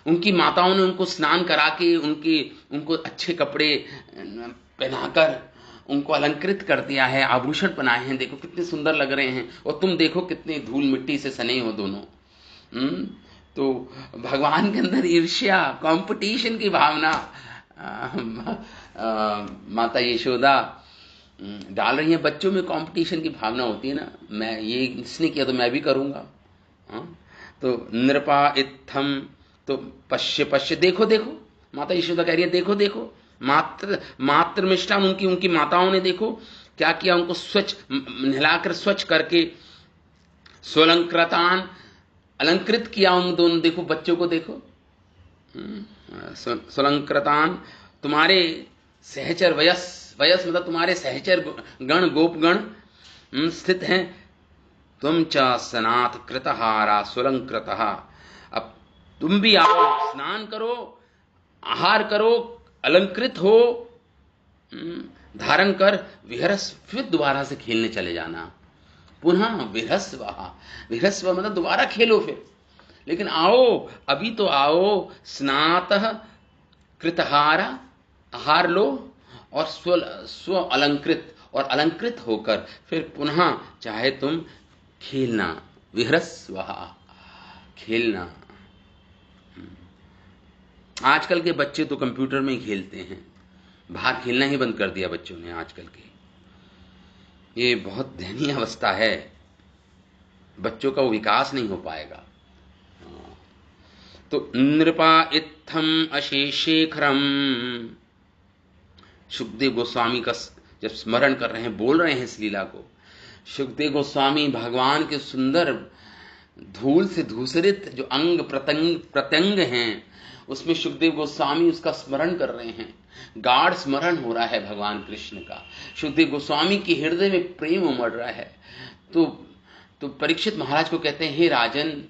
उनकी माताओं ने उनको स्नान करा के उनको अच्छे कपड़े पहनाकर उनको अलंकृत कर दिया है, आभूषण बनाए हैं, देखो कितने सुंदर लग रहे हैं, और तुम देखो कितने धूल मिट्टी से सने हो दोनों। तो भगवान के अंदर ईर्ष्या, कंपटीशन की भावना माता यशोदा डाल रही है। बच्चों में कंपटीशन की भावना होती है ना, मैं ये इसने किया तो मैं भी करूंगा। तो नृपा इत्थम, तो पश्य देखो देखो, माता यशोदा कह रही है देखो देखो, मात्र मिष्टान, उनकी माताओं ने देखो क्या किया, उनको स्वच्छ नहलाकर स्वच्छ करके, स्वलंकृतान अलंकृत किया उन दोनों, देखो बच्चों को देखो, स्वलंकृतान तुम्हारे सहचर, वयस मतलब तुम्हारे सहचर गण, गोप गण स्थित हैं। तुम च स्नात कृतहारा स्वलंकृतः, अब तुम भी आओ, स्नान करो, आहार करो, अलंकृत हो, धारण कर विहरस, फिर दोबारा से खेलने चले जाना, पुनः विहरस्व, विहरस्व मतलब दोबारा खेलो फिर, लेकिन आओ अभी तो आओ, स्नातः कृतहारा, आहार लो, और स्व अलंकृत, और अलंकृत होकर फिर पुनः चाहे तुम खेलना, विहरस्व खेलना। आजकल के बच्चे तो कंप्यूटर में ही खेलते हैं, बाहर खेलना ही बंद कर दिया बच्चों ने आजकल के। ये बहुत दयनीय अवस्था है, बच्चों का वो विकास नहीं हो पाएगा। तो नृपा इत्थम अशेषेखरम, सुखदेव गोस्वामी का जब स्मरण कर रहे हैं, बोल रहे हैं इस लीला को, सुखदेव गोस्वामी भगवान के सुंदर धूल से धूसरित जो अंग प्रत्यंग हैं, उसमें सुखदेव गोस्वामी उसका स्मरण कर रहे हैं। गाढ़ स्मरण हो रहा है भगवान कृष्ण का। सुखदेव गोस्वामी के हृदय में प्रेम उमड़ रहा है। तो परीक्षित महाराज को कहते हैं, हे राजन,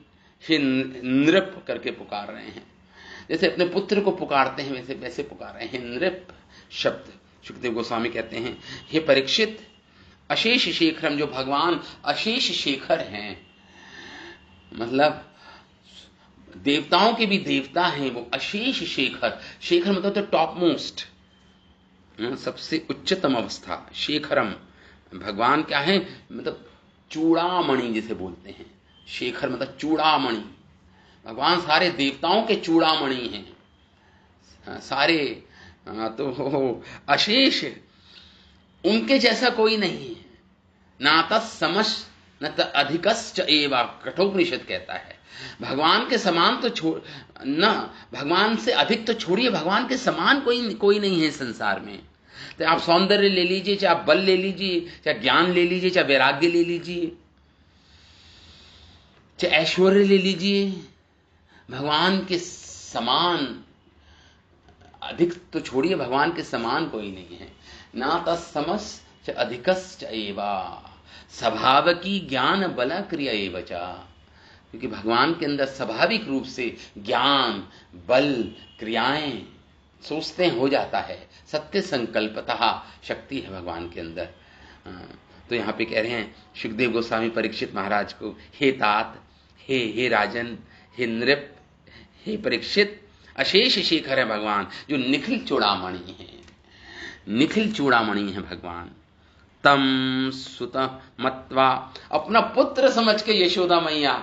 हे नृप करके पुकार रहे हैं। जैसे अपने पुत्र को पुकारते हैं वैसे पुकार रहे हैं, नृप शब्द। सुखदेव गोस्वामी कहते हैं, हे परीक्षित, अशेष शेखरम, जो भगवान अशेष शेखर हैं, मतलब देवताओं के भी देवता हैं, वो अशेष शेखर। शेखर मतलब तो टॉप मोस्ट, सबसे उच्चतम अवस्था। शेखरम, भगवान क्या है, मतलब चूड़ामणि जिसे बोलते हैं। शेखर मतलब चूड़ामणि। भगवान सारे देवताओं के चूड़ामणि हैं सारे। तो अशेष, उनके जैसा कोई नहीं है। ना तत्समश्च न अधिकश्च एव, कठोपनिषद कहता है। भगवान के समान तो न, भगवान से अधिक तो छोड़िए, भगवान के समान कोई नहीं है संसार में। तो आप सौंदर्य ले लीजिए, चाहे आप बल ले लीजिए, चाहे ज्ञान ले लीजिए, चाहे वैराग्य ले लीजिए, चाहे ऐश्वर्य ले लीजिए, भगवान के समान अधिक तो छोड़िए, भगवान के समान कोई नहीं है। ना तत्समश्च अधिकश्च एवा, स्वभाव की ज्ञान बल क्रिया एवचा, क्योंकि भगवान के अंदर स्वाभाविक रूप से ज्ञान, बल, क्रियाएं, सोचते हो जाता है। सत्य संकल्पतः शक्ति है भगवान के अंदर। तो यहाँ पे कह रहे हैं सुखदेव गोस्वामी परीक्षित महाराज को, हे तात, हे राजन, हे नृप, हे परीक्षित, अशेष शेखर है भगवान, जो निखिल चूड़ामणि है। निखिल चूड़ामणि है भगवान। तम सुत मत्वा, अपना पुत्र समझ के यशोदा मैया,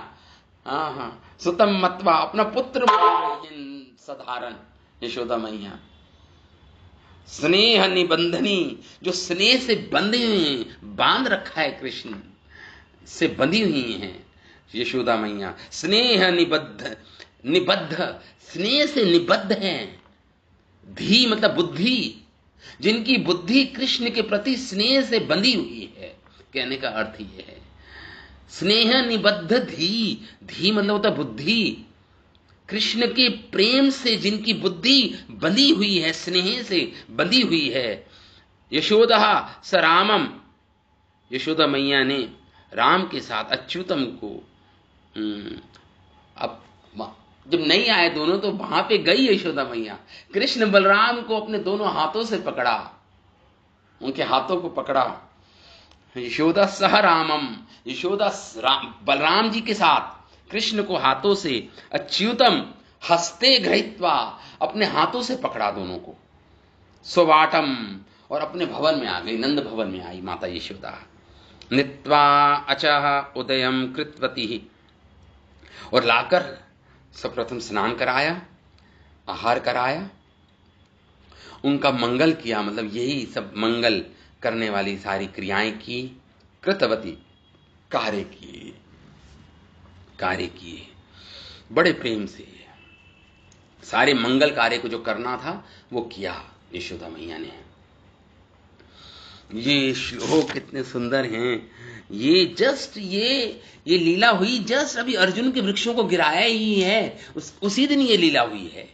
सुतम मत्वा, अपना पुत्र साधारण यशोदा मैया। स्नेह निबंधनी, जो स्नेह से बंधे हुए हैं, बांध रखा है, कृष्ण से बंधी हुई हैं यशोदा मैया। स्नेह निबद्ध, स्नेह से निबद्ध हैं। धी मतलब बुद्धि, जिनकी बुद्धि कृष्ण के प्रति स्नेह से बंधी हुई है, कहने का अर्थ यह है। स्नेह निबद्ध धी, धी मतलब होता बुद्धि। कृष्ण के प्रेम से जिनकी बुद्धि बंधी हुई है, स्नेह से बंधी हुई है। यशोदा स रामम, यशोदा मैया ने राम के साथ अच्युतम को, अब जब नहीं आए दोनों, तो वहां पे गई यशोदा मैया, कृष्ण बलराम को अपने दोनों हाथों से पकड़ा, उनके हाथों को पकड़ा। यशोदा सह रामम, यशोदा बलराम जी के साथ कृष्ण को हाथों से, अच्युतम हस्ते गृहीत्वा, अपने हाथों से पकड़ा दोनों को। स्ववाटम, और अपने भवन में आ गई, नंद भवन में आई माता यशोदा। नित्वा अचः उदयम कृतवती, और लाकर सर्वप्रथम स्नान कराया, आहार कराया, उनका मंगल किया, मतलब यही सब मंगल करने वाली सारी क्रियाएं की। कृतवती, कार्य किए बड़े प्रेम से। सारे मंगल कार्य को जो करना था वो किया यशोदा मैया ने। ये श्लोक कितने सुंदर हैं। ये जस्ट ये लीला हुई जस्ट अभी अर्जुन के वृक्षों को गिराया ही है, उसी दिन ये लीला हुई है।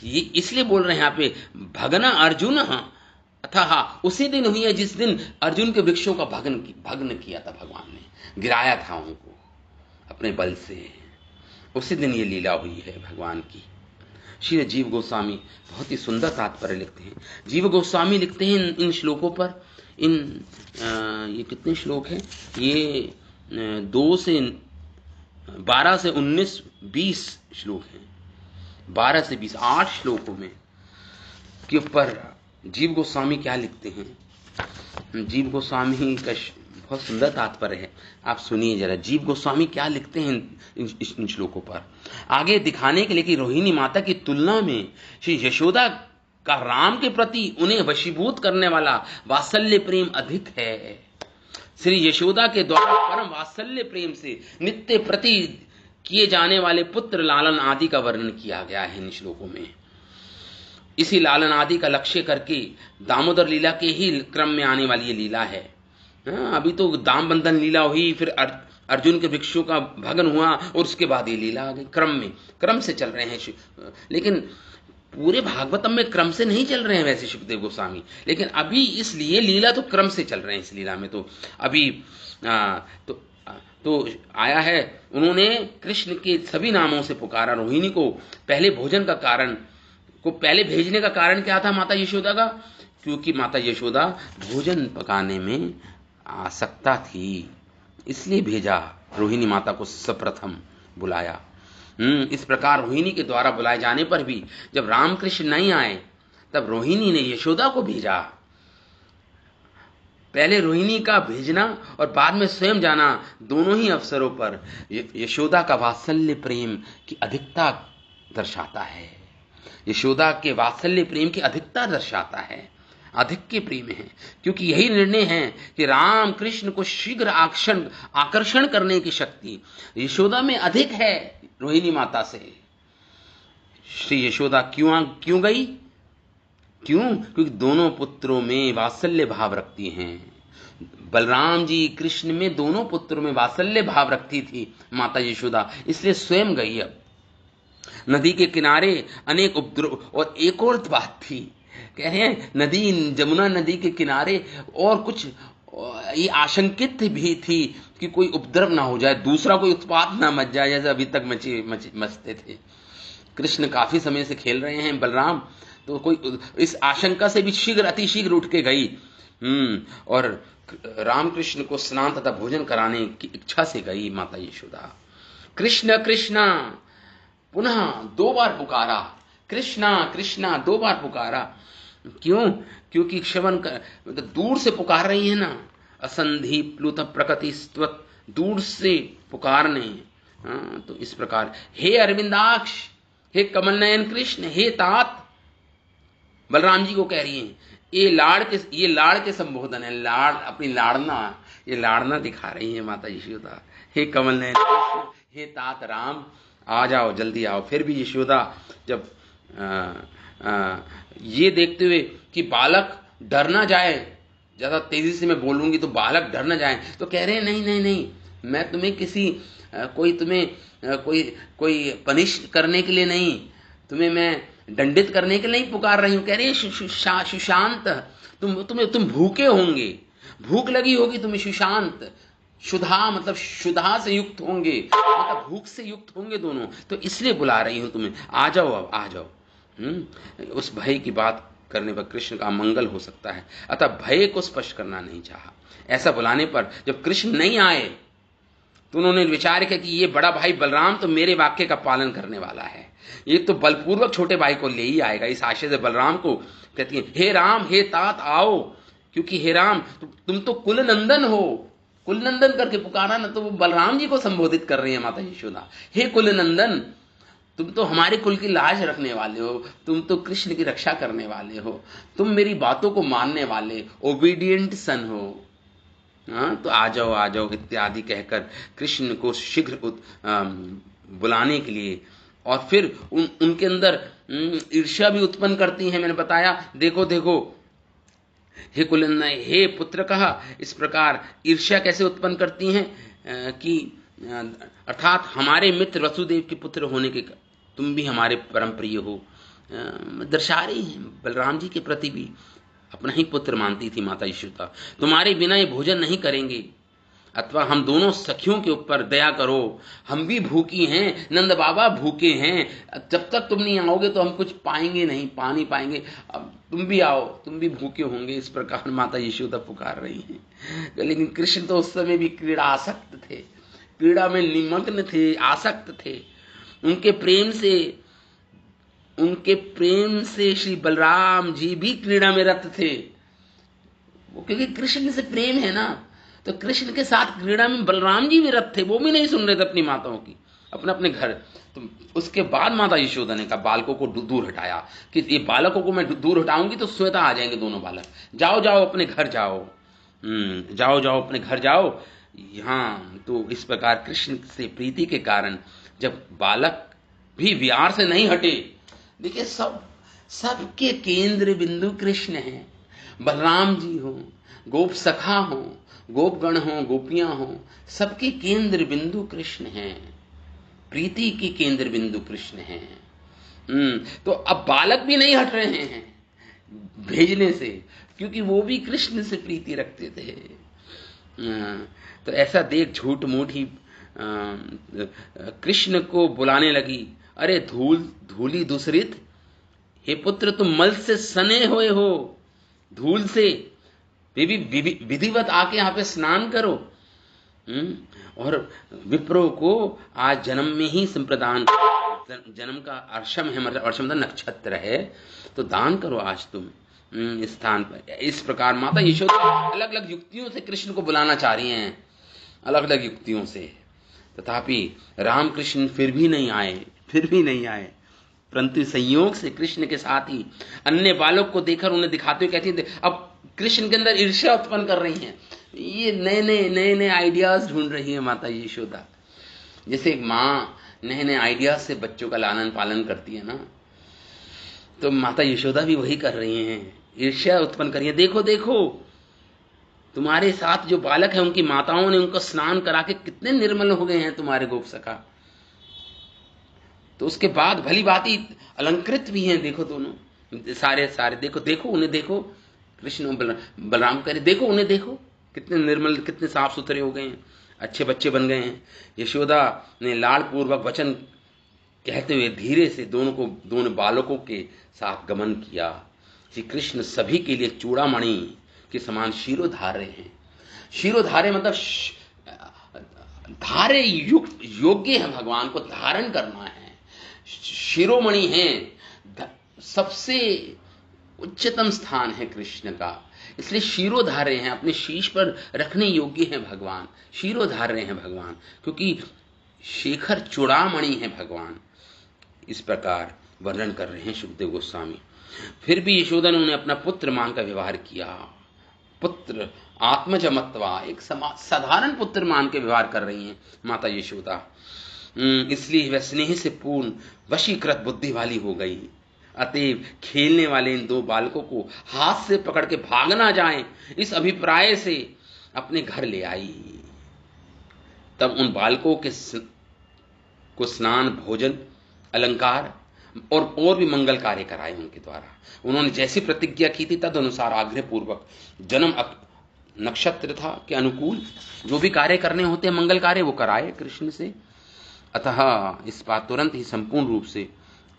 ये इसलिए बोल रहे हैं यहाँ पे, भगना अर्जुन अथा, उसी दिन हुई है जिस दिन अर्जुन के वृक्षों का भग्न किया था भगवान ने, गिराया था उनको अपने बल से। उसी दिन ये लीला हुई है भगवान की। श्री जीव गोस्वामी बहुत ही सुंदर तात्पर्य लिखते हैं। जीव गोस्वामी लिखते हैं इन श्लोकों पर, ये कितने श्लोक हैं, ये 2 से 12 से 19 20 श्लोक हैं, 12 से 20 8 श्लोकों में के ऊपर जीव गोस्वामी क्या लिखते हैं। जीव गोस्वामी का बहुत सुंदर तात्पर्य है, आप सुनिए जरा जीव गोस्वामी क्या लिखते हैं इन श्लोकों पर। आगे दिखाने के लिए कि रोहिणी माता की तुलना में श्री यशोदा का राम के प्रति उन्हें वशीभूत करने वाला वात्सल्य प्रेम अधिक है। श्री यशोदा के द्वारा परम वात्सल्य प्रेम से नित्य प्रति किए जाने वाले पुत्र लालन आदि का वर्णन किया गया है इन श्लोकों में। इसी लालन आदि का लक्ष्य करके दामोदर लीला के ही क्रम में आने वाली ये लीला है। हाँ, अभी तो दाम बंधन लीला हुई, फिर अर्जुन के भिक्षु का भगन हुआ और उसके बाद ये लीला आ गई। क्रम से चल रहे हैं, लेकिन पूरे भागवतम में क्रम से नहीं चल रहे हैं वैसे सुखदेव गोस्वामी, लेकिन अभी इसलिए लीला तो क्रम से चल रहे हैं। इस लीला में तो अभी तो आया है, उन्होंने कृष्ण के सभी नामों से पुकारा रोहिणी को। पहले भोजन का कारण को पहले भेजने का कारण क्या था माता यशोदा का? क्योंकि माता यशोदा भोजन पकाने में आसक्ता थी, इसलिए भेजा, रोहिणी माता को सर्वप्रथम बुलाया। इस प्रकार रोहिणी के द्वारा बुलाए जाने पर भी जब रामकृष्ण नहीं आए तब रोहिणी ने यशोदा को भेजा। पहले रोहिणी का भेजना और बाद में स्वयं जाना, दोनों ही अवसरों पर यशोदा का वात्सल्य प्रेम की अधिकता दर्शाता है। यशोदा के वात्सल्य प्रेम की अधिकता दर्शाता है, अधिक के प्रेम है, क्योंकि यही निर्णय है कि राम कृष्ण को शीघ्र आकर्षण करने की शक्ति यशोदा में अधिक है रोहिणी माता से। श्री यशोदा क्यों गई? क्योंकि दोनों पुत्रों में वात्सल्य भाव रखती हैं। बलराम जी कृष्ण में दोनों पुत्रों में वात्सल्य भाव रखती थी माता यशोदा, इसलिए स्वयं गई। अब नदी के किनारे अनेक उपद्रव, और एक और बात थी, कह रहे हैं नदी, जमुना नदी के किनारे और कुछ ये आशंकित भी थी कि कोई उपद्रव ना हो जाए, दूसरा कोई उत्पात ना मच जाए, जैसे अभी तक मचते थे। कृष्ण काफी समय से खेल रहे हैं, बलराम, तो कोई इस आशंका से भी अतिशीघ्र उठ के गई और रामकृष्ण को स्नान तथा भोजन कराने की इच्छा से गई माता यशोदा। कृष्ण कृष्ण पुनः 2 बार पुकारा, कृष्णा कृष्णा 2 बार पुकारा। क्यों? क्योंकि श्रवण कर दूर से पुकार रही है ना, असंधि प्लुत प्रकृति स्तवत, दूर से पुकारने। तो इस प्रकार हे अरविंदाक्ष, हे कमल नयन कृष्ण, हे तात, बलराम जी को कह रही हैं। ये लाड़ के संबोधन है, लाड़, अपनी लाड़ना, ये लाड़ना दिखा रही है माता यशोदा। हे कमल नयन कृष्ण, हे तात राम, आ जाओ, जल्दी आओ। फिर भी यशोदा जब ये देखते हुए कि बालक डर ना जाए, ज्यादा तेजी से मैं बोलूंगी तो बालक डर ना जाए, तो कह रहे हैं नहीं नहीं नहीं, मैं तुम्हें कोई पनिश करने के लिए नहीं, तुम्हें मैं दंडित करने के लिए नहीं पुकार रही हूं। कह रही है सुशांत, तुम भूखे होंगे, भूख लगी होगी तुम्हें, सुशांत, शुद्धा मतलब शुद्धा से युक्त होंगे, मतलब भूख से युक्त होंगे दोनों, तो इसलिए बुला रही हूं तुम्हें, आ जाओ, अब आ जाओ। उस भय की बात करने पर कृष्ण का मंगल हो सकता है, अतः भय को स्पष्ट करना नहीं चाहा। ऐसा बुलाने पर जब कृष्ण नहीं आए तो उन्होंने विचार किया कि ये बड़ा भाई बलराम तो मेरे वाक्य का पालन करने वाला है, ये तो बलपूर्वक छोटे भाई को ले ही आएगा। इस आशय से बलराम को कहती है, हे राम, हे तात आओ, क्योंकि हे राम तुम तो कुल नंदन हो। कुल नंदन करके पुकारा ना, तो वो बलराम जी को संबोधित कर रही है माता यशोदा। हे कुल नंदन, तुम तो हमारे कुल की लाज रखने वाले हो, तुम तो कृष्ण की रक्षा करने वाले हो, तुम मेरी बातों को मानने वाले ओबीडियंट सन हो। तो आ जाओ इत्यादि कहकर कृष्ण को शीघ्र बुलाने के लिए, और फिर उनके अंदर ईर्ष्या भी उत्पन्न करती हैं। मैंने बताया, देखो देखो, हे कुलनंदन, हे पुत्र कहा, इस प्रकार ईर्ष्या कैसे उत्पन्न करती हैं कि अर्थात हमारे मित्र वसुदेव के पुत्र होने के तुम भी हमारे परम प्रिय हो, दर्शा रही हैं। बलराम जी के प्रति भी अपना ही पुत्र मानती थी माता यशोदा। तुम्हारे बिना ये भोजन नहीं करेंगे, अथवा हम दोनों सखियों के ऊपर दया करो, हम भी भूखी हैं, नंद बाबा भूखे हैं, जब तक तुम नहीं आओगे तो हम कुछ पाएंगे नहीं, पानी पाएंगे, अब तुम भी आओ, तुम भी भूखे होंगे। इस प्रकार माता यशोदा पुकार रही हैं। लेकिन कृष्ण तो उस समय भी क्रीड़ा आसक्त थे, क्रीड़ा में निमग्न थे, आसक्त थे। उनके प्रेम से श्री बलराम जी भी क्रीड़ा में रत थे, वो क्योंकि कृष्ण से प्रेम है ना, तो कृष्ण के साथ क्रीड़ा में बलराम जी भी रत थे, वो भी नहीं सुन रहे थे अपनी माताओं की, अपने अपने घर। तो उसके बाद माता यशोदा ने कहा, बालकों को दूर हटाया कि ये बालकों को मैं दूर हटाऊंगी तो स्वतः आ जाएंगे दोनों बालक, जाओ जाओ अपने घर जाओ, जाओ अपने घर जाओ। यहाँ तो इस प्रकार कृष्ण से प्रीति के कारण जब बालक भी विहार से नहीं हटे, देखिए सबके केंद्र बिंदु कृष्ण हैं। बलराम जी हो, गोप सखा हो, गोपगण हो, गोपियां हो, सबके केंद्र बिंदु कृष्ण हैं, प्रीति की केंद्र बिंदु कृष्ण हैं। तो अब बालक भी नहीं हट रहे हैं भेजने से, क्योंकि वो भी कृष्ण से प्रीति रखते थे। तो ऐसा देख झूठ मूठी कृष्ण को बुलाने लगी, अरे धूली दूसरित, हे पुत्र तुम मल से सने हुए हो, धूल से विधिवत आके यहाँ पे स्नान करो। और विप्रो को आज जन्म में ही संप्रदान, जन्म का अर्शम है, मतलब अर्शम का नक्षत्र है, तो दान करो आज तुम इस स्थान पर। इस प्रकार माता यशोदा अलग अलग युक्तियों से कृष्ण को बुलाना चाह रही हैं, अलग अलग युक्तियों से। तथापि रामकृष्ण फिर भी नहीं आए, परंतु संयोग से कृष्ण के साथ ही अन्य बालक को देखकर उन्हें दिखाते हुए कहती थी, अब कृष्ण के अंदर ईर्ष्या उत्पन्न कर रही हैं, ये नए नए आइडियाज ढूंढ रही है माता यशोदा। जैसे एक माँ नए नए आइडियाज से बच्चों का लालन पालन करती है ना, तो माता यशोदा भी वही कर रही हैं, ईर्ष्या उत्पन्न कर रही है। देखो देखो, तुम्हारे साथ जो बालक है उनकी माताओं ने उनको स्नान करा के कितने निर्मल हो गए हैं तुम्हारे गोप सखा, तो उसके बाद भली भांति अलंकृत भी हैं, देखो दोनों सारे देखो देखो उन्हें देखो, कृष्ण बलराम करे देखो उन्हें देखो, कितने निर्मल, कितने साफ सुथरे हो गए हैं, अच्छे बच्चे बन गए हैं। यशोदा ने लाड़ पूर्वक वचन कहते हुए धीरे से दोनों बालकों के साथ गमन किया। श्री कृष्ण सभी के लिए चूड़ामणि के समान शिरोधार्य हैं। शिरोधार्य मतलब धार्य योग्य है, भगवान को धारण करना है, शिरोमणि हैं, सबसे उच्चतम स्थान है कृष्ण का, इसलिए शिरोधार्य हैं, अपने शीश पर रखने योग्य हैं भगवान, शिरोधार्य हैं भगवान, क्योंकि शेखर चूड़ामणि है भगवान। इस प्रकार वर्णन कर रहे हैं सुखदेव गोस्वामी। फिर भी यशोदा ने उन्हें अपना पुत्र मानकर व्यवहार किया, पुत्र आत्मजमत्वा, एक साधारण पुत्र मान के व्यवहार कर रही हैं माता यशोदा। इसलिए वह स्नेह से पूर्ण वशीकृत बुद्धि वाली हो गई। अतएव खेलने वाले इन दो बालकों को हाथ से पकड़ के भाग ना जाएं, इस अभिप्राय से अपने घर ले आई। तब उन बालकों को स्नान, भोजन, अलंकार और भी मंगल कार्य कराए उनके द्वारा। उन्होंने जैसी प्रतिज्ञा की थी तद अनुसार आग्रह पूर्वक जन्म नक्षत्र था के अनुकूल जो भी कार्य करने होते हैं मंगल कार्य, वो कराए कृष्ण से। अतः इस बात तुरंत ही संपूर्ण रूप से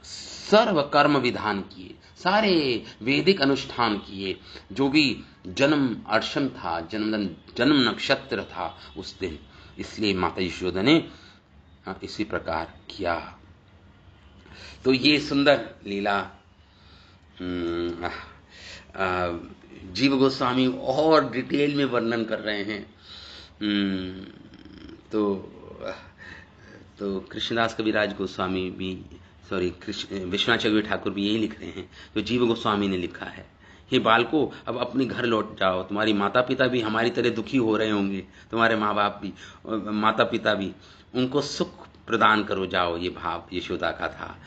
सर्व कर्म विधान किए, सारे वैदिक अनुष्ठान किए, जो भी जन्म अर्शम था, जन्म नक्षत्र था उस दिन। इसलिए माता यशोदा ने इसी प्रकार किया। तो ये सुंदर लीला जीव गोस्वामी और डिटेल में वर्णन कर रहे हैं। तो कृष्णदास कविराज गोस्वामी भी, विश्वनाथ चक्रवर्ती ठाकुर भी यही लिख रहे हैं जो जीव गोस्वामी ने लिखा है। हे बालको, अब अपने घर लौट जाओ, तुम्हारी माता पिता भी हमारी तरह दुखी हो रहे होंगे, तुम्हारे माँ बाप भी, माता पिता भी, उनको सुख प्रदान करो, जाओ। ये भाव यशोदा का था,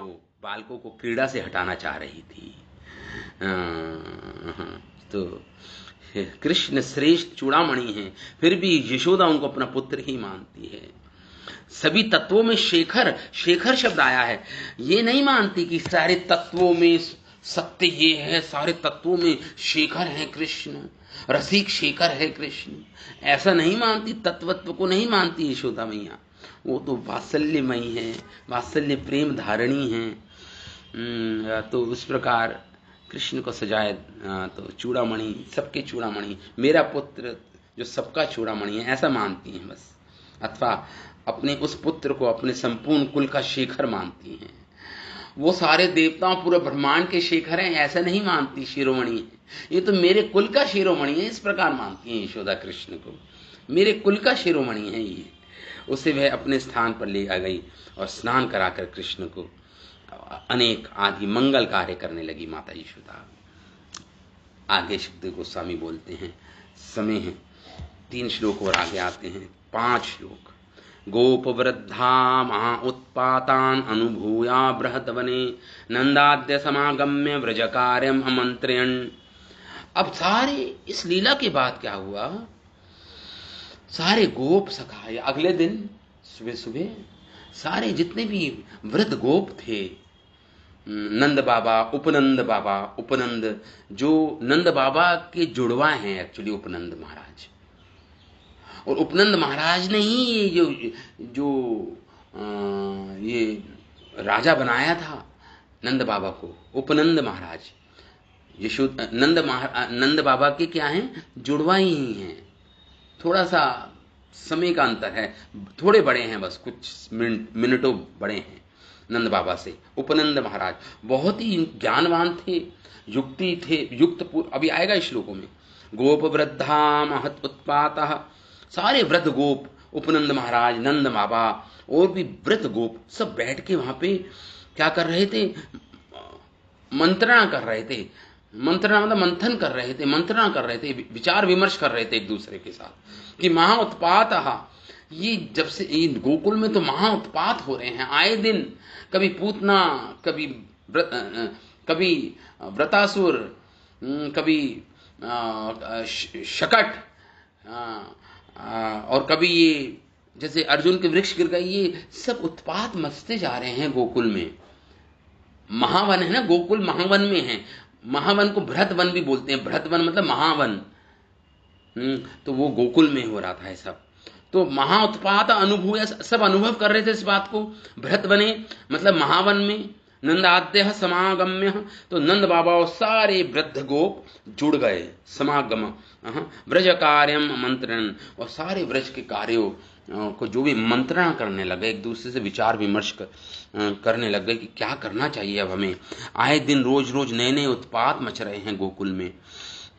वो बालकों को क्रीड़ा से हटाना चाह रही थी। तो कृष्ण श्रेष्ठ चूड़ामणि हैं, फिर भी यशोदा उनको अपना पुत्र ही मानती है। सभी तत्वों में शेखर शब्द आया है, ये नहीं मानती कि सारे तत्वों में सत्य ये है, सारे तत्वों में शेखर है कृष्ण, रसिक शेखर है कृष्ण, ऐसा नहीं मानती, तत्वत्व को नहीं मानती यशोदा मैया। वो तो वात्सल्यमयी है, वात्सल्य प्रेम धारणी है। तो उस प्रकार कृष्ण को सजाए, तो चूड़ामणि, सबके चूड़ामणि, मेरा पुत्र जो सबका चूड़ामणि है, ऐसा मानती हैं बस। अथवा अपने उस पुत्र को अपने संपूर्ण कुल का शेखर मानती हैं। वो सारे देवताओं, पूरे ब्रह्मांड के शेखर हैं ऐसा नहीं मानती, शिरोमणि है, ये तो मेरे कुल का शिरोमणि है, इस प्रकार मानती हैं यशोदा कृष्ण को, मेरे कुल का शिरोमणि है ये। उसे वह अपने स्थान पर ले आ गई और स्नान कराकर कृष्ण को अनेक आदि मंगल कार्य करने लगी माता यशोदा। आगे सुखदेव गोस्वामी बोलते हैं, समय है 3 श्लोक और आगे आते हैं 5 श्लोक। गोप वृद्धा महा उत्पातान अनुभूया बृहद्वने नंदाद्य समागम्य व्रज कार्यम अमंत्रण। अब सारे इस लीला के बाद क्या हुआ, सारे गोप सखा, या अगले दिन सुबह सुबह सारे जितने भी वृद्ध गोप थे, नंद बाबा, उपनंद बाबा, उपनंद जो नंद बाबा के जुड़वा हैं एक्चुअली उपनंद महाराज, और उपनंद महाराज ने ही ये जो ये राजा बनाया था नंद बाबा को, उपनंद महाराज। नंद बाबा के क्या हैं, जुड़वा ही हैं, थोड़ा सा समय का अंतर है, थोड़े बड़े हैं, बस कुछ मिनटों बड़े हैं नंद बाबा से। उपनंद महाराज बहुत ही ज्ञानवान थे, युक्ति थे, अभी आएगा श्लोकों में। गोप वृद्धा महत उत्पातः, सारे वृद्ध गोप, उपनंद महाराज, नंद बाबा और भी वृद्ध गोप सब बैठ के वहां पे क्या कर रहे थे, मंत्रणा कर रहे थे। मंत्रणा मतलब मंथन कर रहे थे, मंत्रणा कर रहे थे, विचार विमर्श कर रहे थे एक दूसरे के साथ कि महा उत्पात, ये जब से इन गोकुल में तो महा उत्पात हो रहे हैं आए दिन, कभी पूतना, कभी व्रतासुर, कभी शकट, और कभी ये जैसे अर्जुन के वृक्ष गिर गए, ये सब उत्पात मचते जा रहे हैं गोकुल में। महावन है ना, गोकुल महावन में है। महावन को भ्रत वन भी बोलते हैं, भ्रत वन मतलब महावन। तो वो गोकुल में हो रहा था ये सब, तो महा उत्पात अनुभूय, सब अनुभव कर रहे थे इस बात को। भ्रत वने मतलब महावन में, नंदाद्य समागम्य, तो नंद बाबा और सारे वृद्ध गोप जुड़ गए, समागम, ब्रज कार्यम मंत्रण, और सारे ब्रज के कार्यों को जो भी मंत्रणा करने लगे, एक दूसरे से विचार विमर्श करने लग गए कि क्या करना चाहिए अब हमें। आए दिन रोज रोज नए नए उत्पात मच रहे हैं गोकुल में,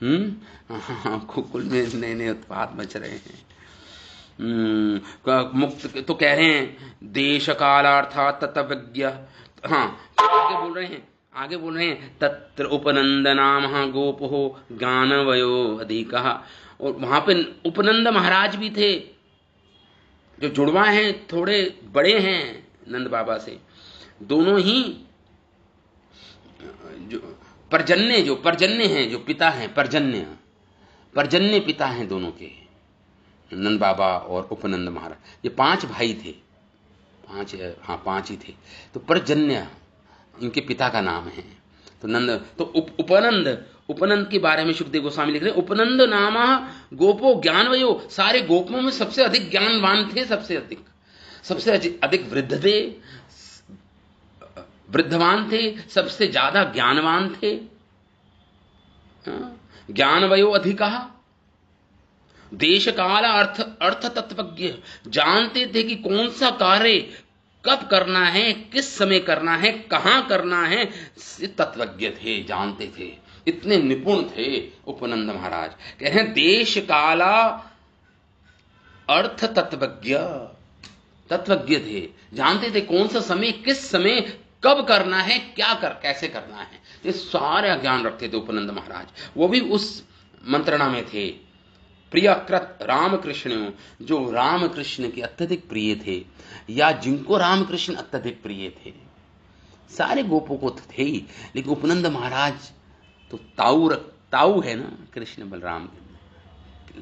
गोकुल में नए नए उत्पात मच रहे हैं। मुक्त तो कह रहे हैं देश कालार्थात तत्वज्ञ, आगे बोल रहे हैं तत्र उपनंद नाम गोपो ज्ञानवयो अधिकः, और वहां पे उपनंद महाराज भी थे, जो जुड़वा हैं, थोड़े बड़े हैं नंद बाबा से, दोनों ही जो पर्जन्य हैं, जो पिता हैं, पर्जन्य पिता हैं दोनों के, नंद बाबा और उपनंद महाराज। ये 5 भाई थे, 5 ही थे, तो पर्जन्य इनके पिता का नाम है। तो नंद, तो उपनंद के बारे में सुखदेव गोस्वामी लिख रहे हैं, उपनंद नामा गोपो ज्ञानवयो, सारे गोपों में सबसे अधिक ज्ञानवान थे, सबसे अधिक वृद्ध थे, वृद्धवान थे, सबसे ज्यादा ज्ञानवान थे। ज्ञानवयो अधिकः, देश काल अर्थ तत्वज्ञ, जानते थे कि कौन सा कार्य कब करना है, किस समय करना है, कहां करना है, तत्वज्ञ थे, जानते थे, इतने निपुण थे उपनंद महाराज। कह रहे हैं देश काला अर्थ तत्वज्ञ थे, जानते थे कौन सा समय, किस समय, कब करना है, कैसे करना है, ये सारा ज्ञान रखते थे उपनंद महाराज। वो भी उस मंत्रणा में थे। प्रियकृत रामकृष्ण, जो रामकृष्ण के अत्यधिक प्रिय थे, या जिनको रामकृष्ण अत्यधिक प्रिय थे, सारे गोपों को थे ही, लेकिन उपनंद महाराज तो ताऊ है ना, कृष्ण बलराम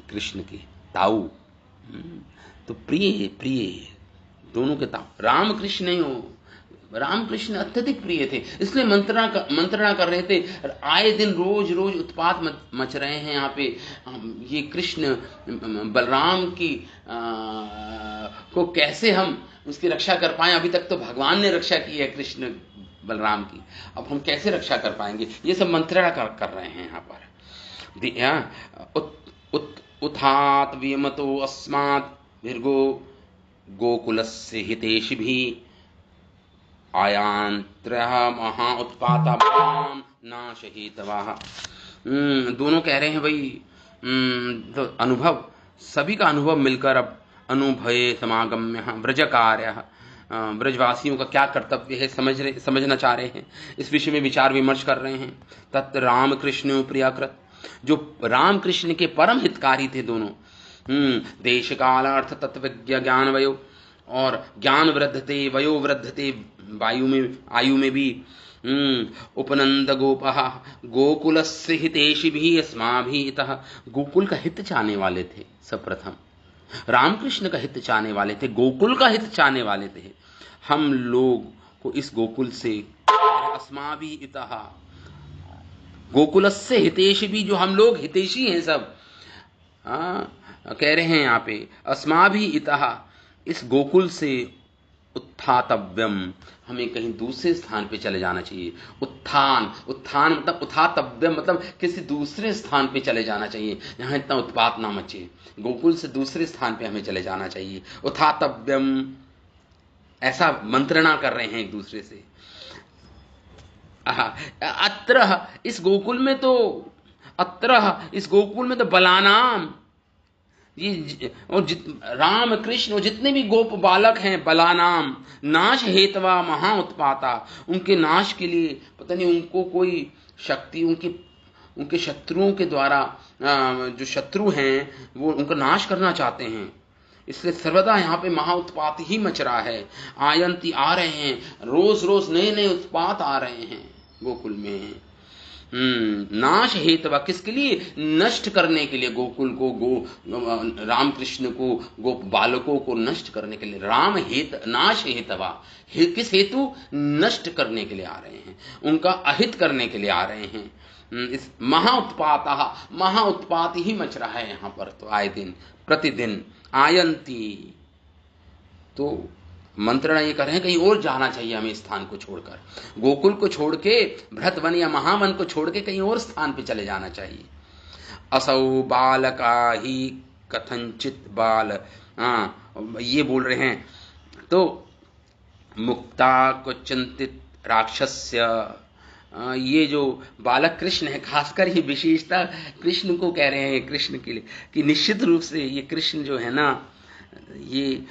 कृष्ण के ताऊ, तो प्रिय दोनों के ताऊ रामकृष्ण ही हो, रामकृष्ण अत्यधिक प्रिय थे, इसलिए मंत्रणा कर रहे थे। आए दिन रोज रोज उत्पात मच रहे हैं यहाँ पे, ये कृष्ण बलराम की को कैसे हम उसकी रक्षा कर पाए। अभी तक तो भगवान ने रक्षा की है कृष्ण बलराम की, अब हम कैसे रक्षा कर पाएंगे, ये सब मंत्रणा कर रहे हैं यहाँ पर। उथात विमतो अस्मात् भीर्गो गोकुलस्य हितेषि भी आयांत्रः महा उत्पाता नाशहितवाः। दोनों कह रहे हैं भाई, तो अनुभव, सभी का अनुभव मिलकर अब अनुभये समागम्य ब्रज कार्य, ब्रजवासियों का क्या कर्तव्य है समझना चाह रहे हैं, इस विषय में विचार विमर्श कर रहे हैं। तत् रामकृष्ण प्रियाकृत, जो रामकृष्ण के परम हितकारी थे दोनों, देश काल अर्थ तत्वज्ञ ज्ञान वयो, और ज्ञान वृद्धते वयो वृद्धते, आयु में भी। उपनंद गोपः गोकुलस्य हितेषि भी अस्माभिः इतः, गोकुल का हित चाहने वाले थे सब प्रथम, रामकृष्ण का हित चाहने वाले थे, गोकुल का हित चाहने वाले थे। हम लोग को इस गोकुल से अस्माभि इतः गोकुलस्य हितेशी भी, जो हम लोग हितेशी हैं सब, कह रहे हैं यहाँ पे अस्माभि इतः, इस गोकुल से उत्थातव्यम, हमें कहीं दूसरे स्थान पे चले जाना चाहिए। उत्थान, उत्थान मतलब उत्थातव्यम मतलब किसी दूसरे स्थान पे चले जाना चाहिए, जहाँ इतना उत्पात ना मचे। गोकुल से दूसरे स्थान पे हमें चले जाना चाहिए। उत्थातव्यम, ऐसा मंत्रणा कर रहे हैं एक दूसरे से। अत्र, इस गोकुल में तो, अत्र इस गोकुल में तो बलानाम, ये और राम कृष्ण और जितने भी गोप बालक हैं, बलानाम नाश हेतवा महा उत्पाता, उनके नाश के लिए पता नहीं उनको कोई शक्ति, उनके शत्रुओं के द्वारा, जो शत्रु हैं वो उनका नाश करना चाहते हैं, इसलिए सर्वदा यहाँ पे महा उत्पात ही मच रहा है। आयंती, आ रहे हैं, रोज रोज नए नए उत्पात आ रहे हैं गोकुल में। नाश हेतवा, किसके लिए? नष्ट करने के लिए, गोकुल को, रामकृष्ण को, गोप बालकों को नष्ट करने के लिए। राम हेत, नाश हेतवा, किस हेतु? नष्ट करने के लिए आ रहे हैं, उनका अहित करने के लिए आ रहे हैं। इस महा उत्पात ही मच रहा है यहाँ पर तो आए दिन प्रतिदिन। आयंती, तो मंत्रणा ये कर रहे हैं कहीं और जाना चाहिए हमें, स्थान को छोड़कर, गोकुल को छोड़ के, भ्रतवन या महावन को छोड़ के कहीं और स्थान पे चले जाना चाहिए। असौ बालका ही कथंचित बाल, ये बोल रहे हैं, तो मुक्ता को चिंतित राक्षस्य, ये जो बालक कृष्ण है, खासकर ये विशेषता कृष्ण को कह रहे हैं, कृष्ण के लिए, कि निश्चित रूप से ये कृष्ण जो है ना, ये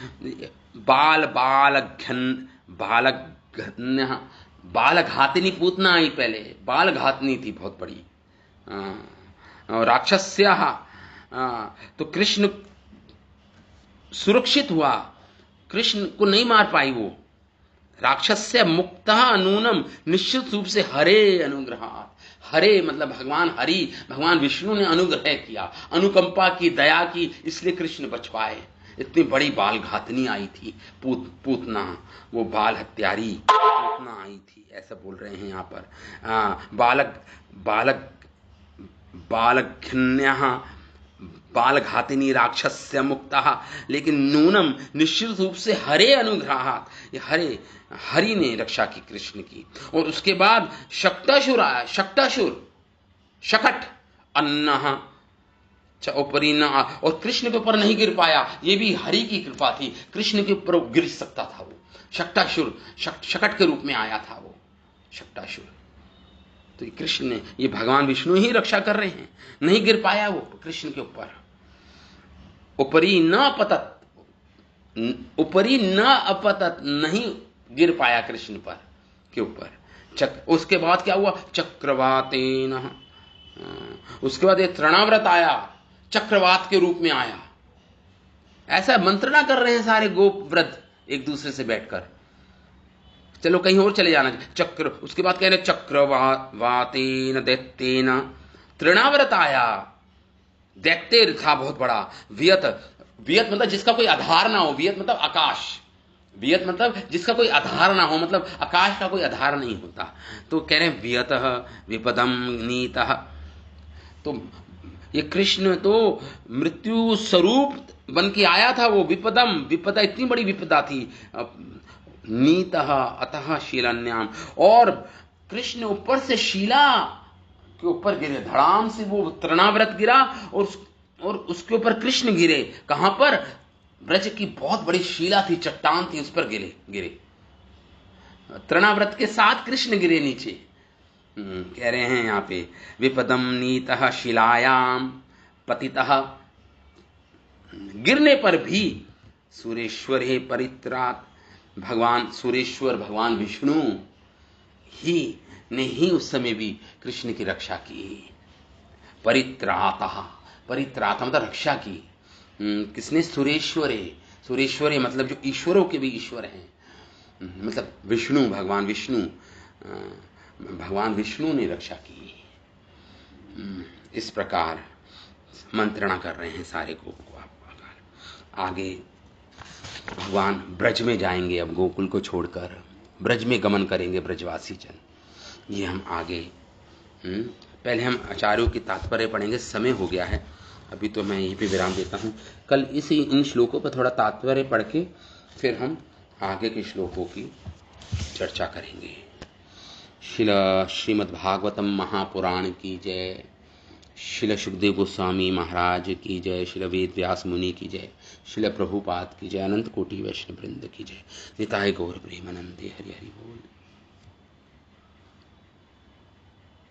बाल घातिनी पूतना आई पहले, बाल घातनी थी बहुत बड़ी, राक्षस्या, तो कृष्ण सुरक्षित हुआ, कृष्ण को नहीं मार पाई वो। राक्षस्य मुक्ता नूनम, निश्चित रूप से हरे अनुग्रहात्, हरे मतलब भगवान हरि, भगवान विष्णु ने अनुग्रह किया, अनुकंपा की, दया की, इसलिए कृष्ण बच पाए। इतनी बड़ी बाल घातनी आई थी, पूतना, वो बाल हत्यारी पूतना आई थी, ऐसा बोल रहे हैं यहाँ पर। बालघ्न्यः बाल घातिनी राक्षस्य मुक्ता, लेकिन नूनम, निश्चित रूप से हरे अनुग्रहात्, ये हरि ने रक्षा की कृष्ण की। और उसके बाद शक्टासुर आया, शकट अन्नः ऊपरी न, और कृष्ण के ऊपर नहीं गिर पाया, ये भी हरि की कृपा थी, कृष्ण के ऊपर गिर सकता था वो। शक्टासुर, शकट के रूप में आया था वो शक्टासुर, तो कृष्ण ने, ये भगवान विष्णु ही रक्षा कर रहे हैं, नहीं गिर पाया वो कृष्ण के ऊपर। ऊपरी न अपतत, नहीं गिर पाया कृष्ण पर के ऊपर। उसके बाद क्या हुआ? चक्रवातेन, उसके बाद ये तृणाव्रत आया, चक्रवात के रूप में आया। ऐसा मंत्रणा कर रहे हैं सारे गोप व्रत एक दूसरे से बैठकर, चलो कहीं और चले जाना। चक्र, उसके बाद कह रहे चक्रवातेन दैत्येन, तृणाव्रत आया, दैत्य था बहुत बड़ा। वियत मतलब जिसका कोई आधार ना हो, वियत मतलब आकाश, वियत मतलब जिसका कोई आधार ना हो, मतलब आकाश का कोई आधार नहीं होता। तो कह रहे हैं वियतः विपदम नीतः, तो ये कृष्ण तो मृत्यु स्वरूप बन के आया था वो। विपदा, इतनी बड़ी विपदा थी। नीतः अतः शीलान्याम, और कृष्ण ऊपर से शीला के गिर गिरे, धड़ाम से वो तृणाव्रत गिरा, और उसके ऊपर कृष्ण गिरे। कहां पर? ब्रज की बहुत बड़ी शिला थी, चट्टान थी, उस पर गिरे तृणाव्रत के साथ कृष्ण गिरे नीचे। कह रहे हैं यहां पे विपदम नीतः शिलायाम पतितः, गिरने पर भी सुरेश्वर हे परित्रात, भगवान सुरेश्वर, भगवान विष्णु ही ने ही उस समय भी कृष्ण की रक्षा की। परित्राता मतलब रक्षा की। किसने? सुरेश्वरे मतलब जो ईश्वरों के भी ईश्वर हैं, मतलब विष्णु, भगवान विष्णु ने रक्षा की। इस प्रकार मंत्रणा कर रहे हैं सारे गोप को। आगे भगवान ब्रज में जाएंगे, अब गोकुल को छोड़कर ब्रज में गमन करेंगे ब्रजवासी जन। ये हम आगे पहले हम आचार्यों की तात्पर्य पढ़ेंगे। समय हो गया है, अभी तो मैं यहीं पे विराम देता हूँ। कल इसी इन श्लोकों पर थोड़ा तात्पर्य पढ़ के फिर हम आगे के श्लोकों की चर्चा करेंगे। श्रीमद्भागवतम महापुराण की जय, श्रील सुखदेव गोस्वामी महाराज की जय, श्रील वेद व्यास मुनि की जय, श्रील प्रभुपाद की जय, अनंत कोटि वैष्णव वृंद की जय। निताय गौर प्रेमानंदे। हरि हरि बोल।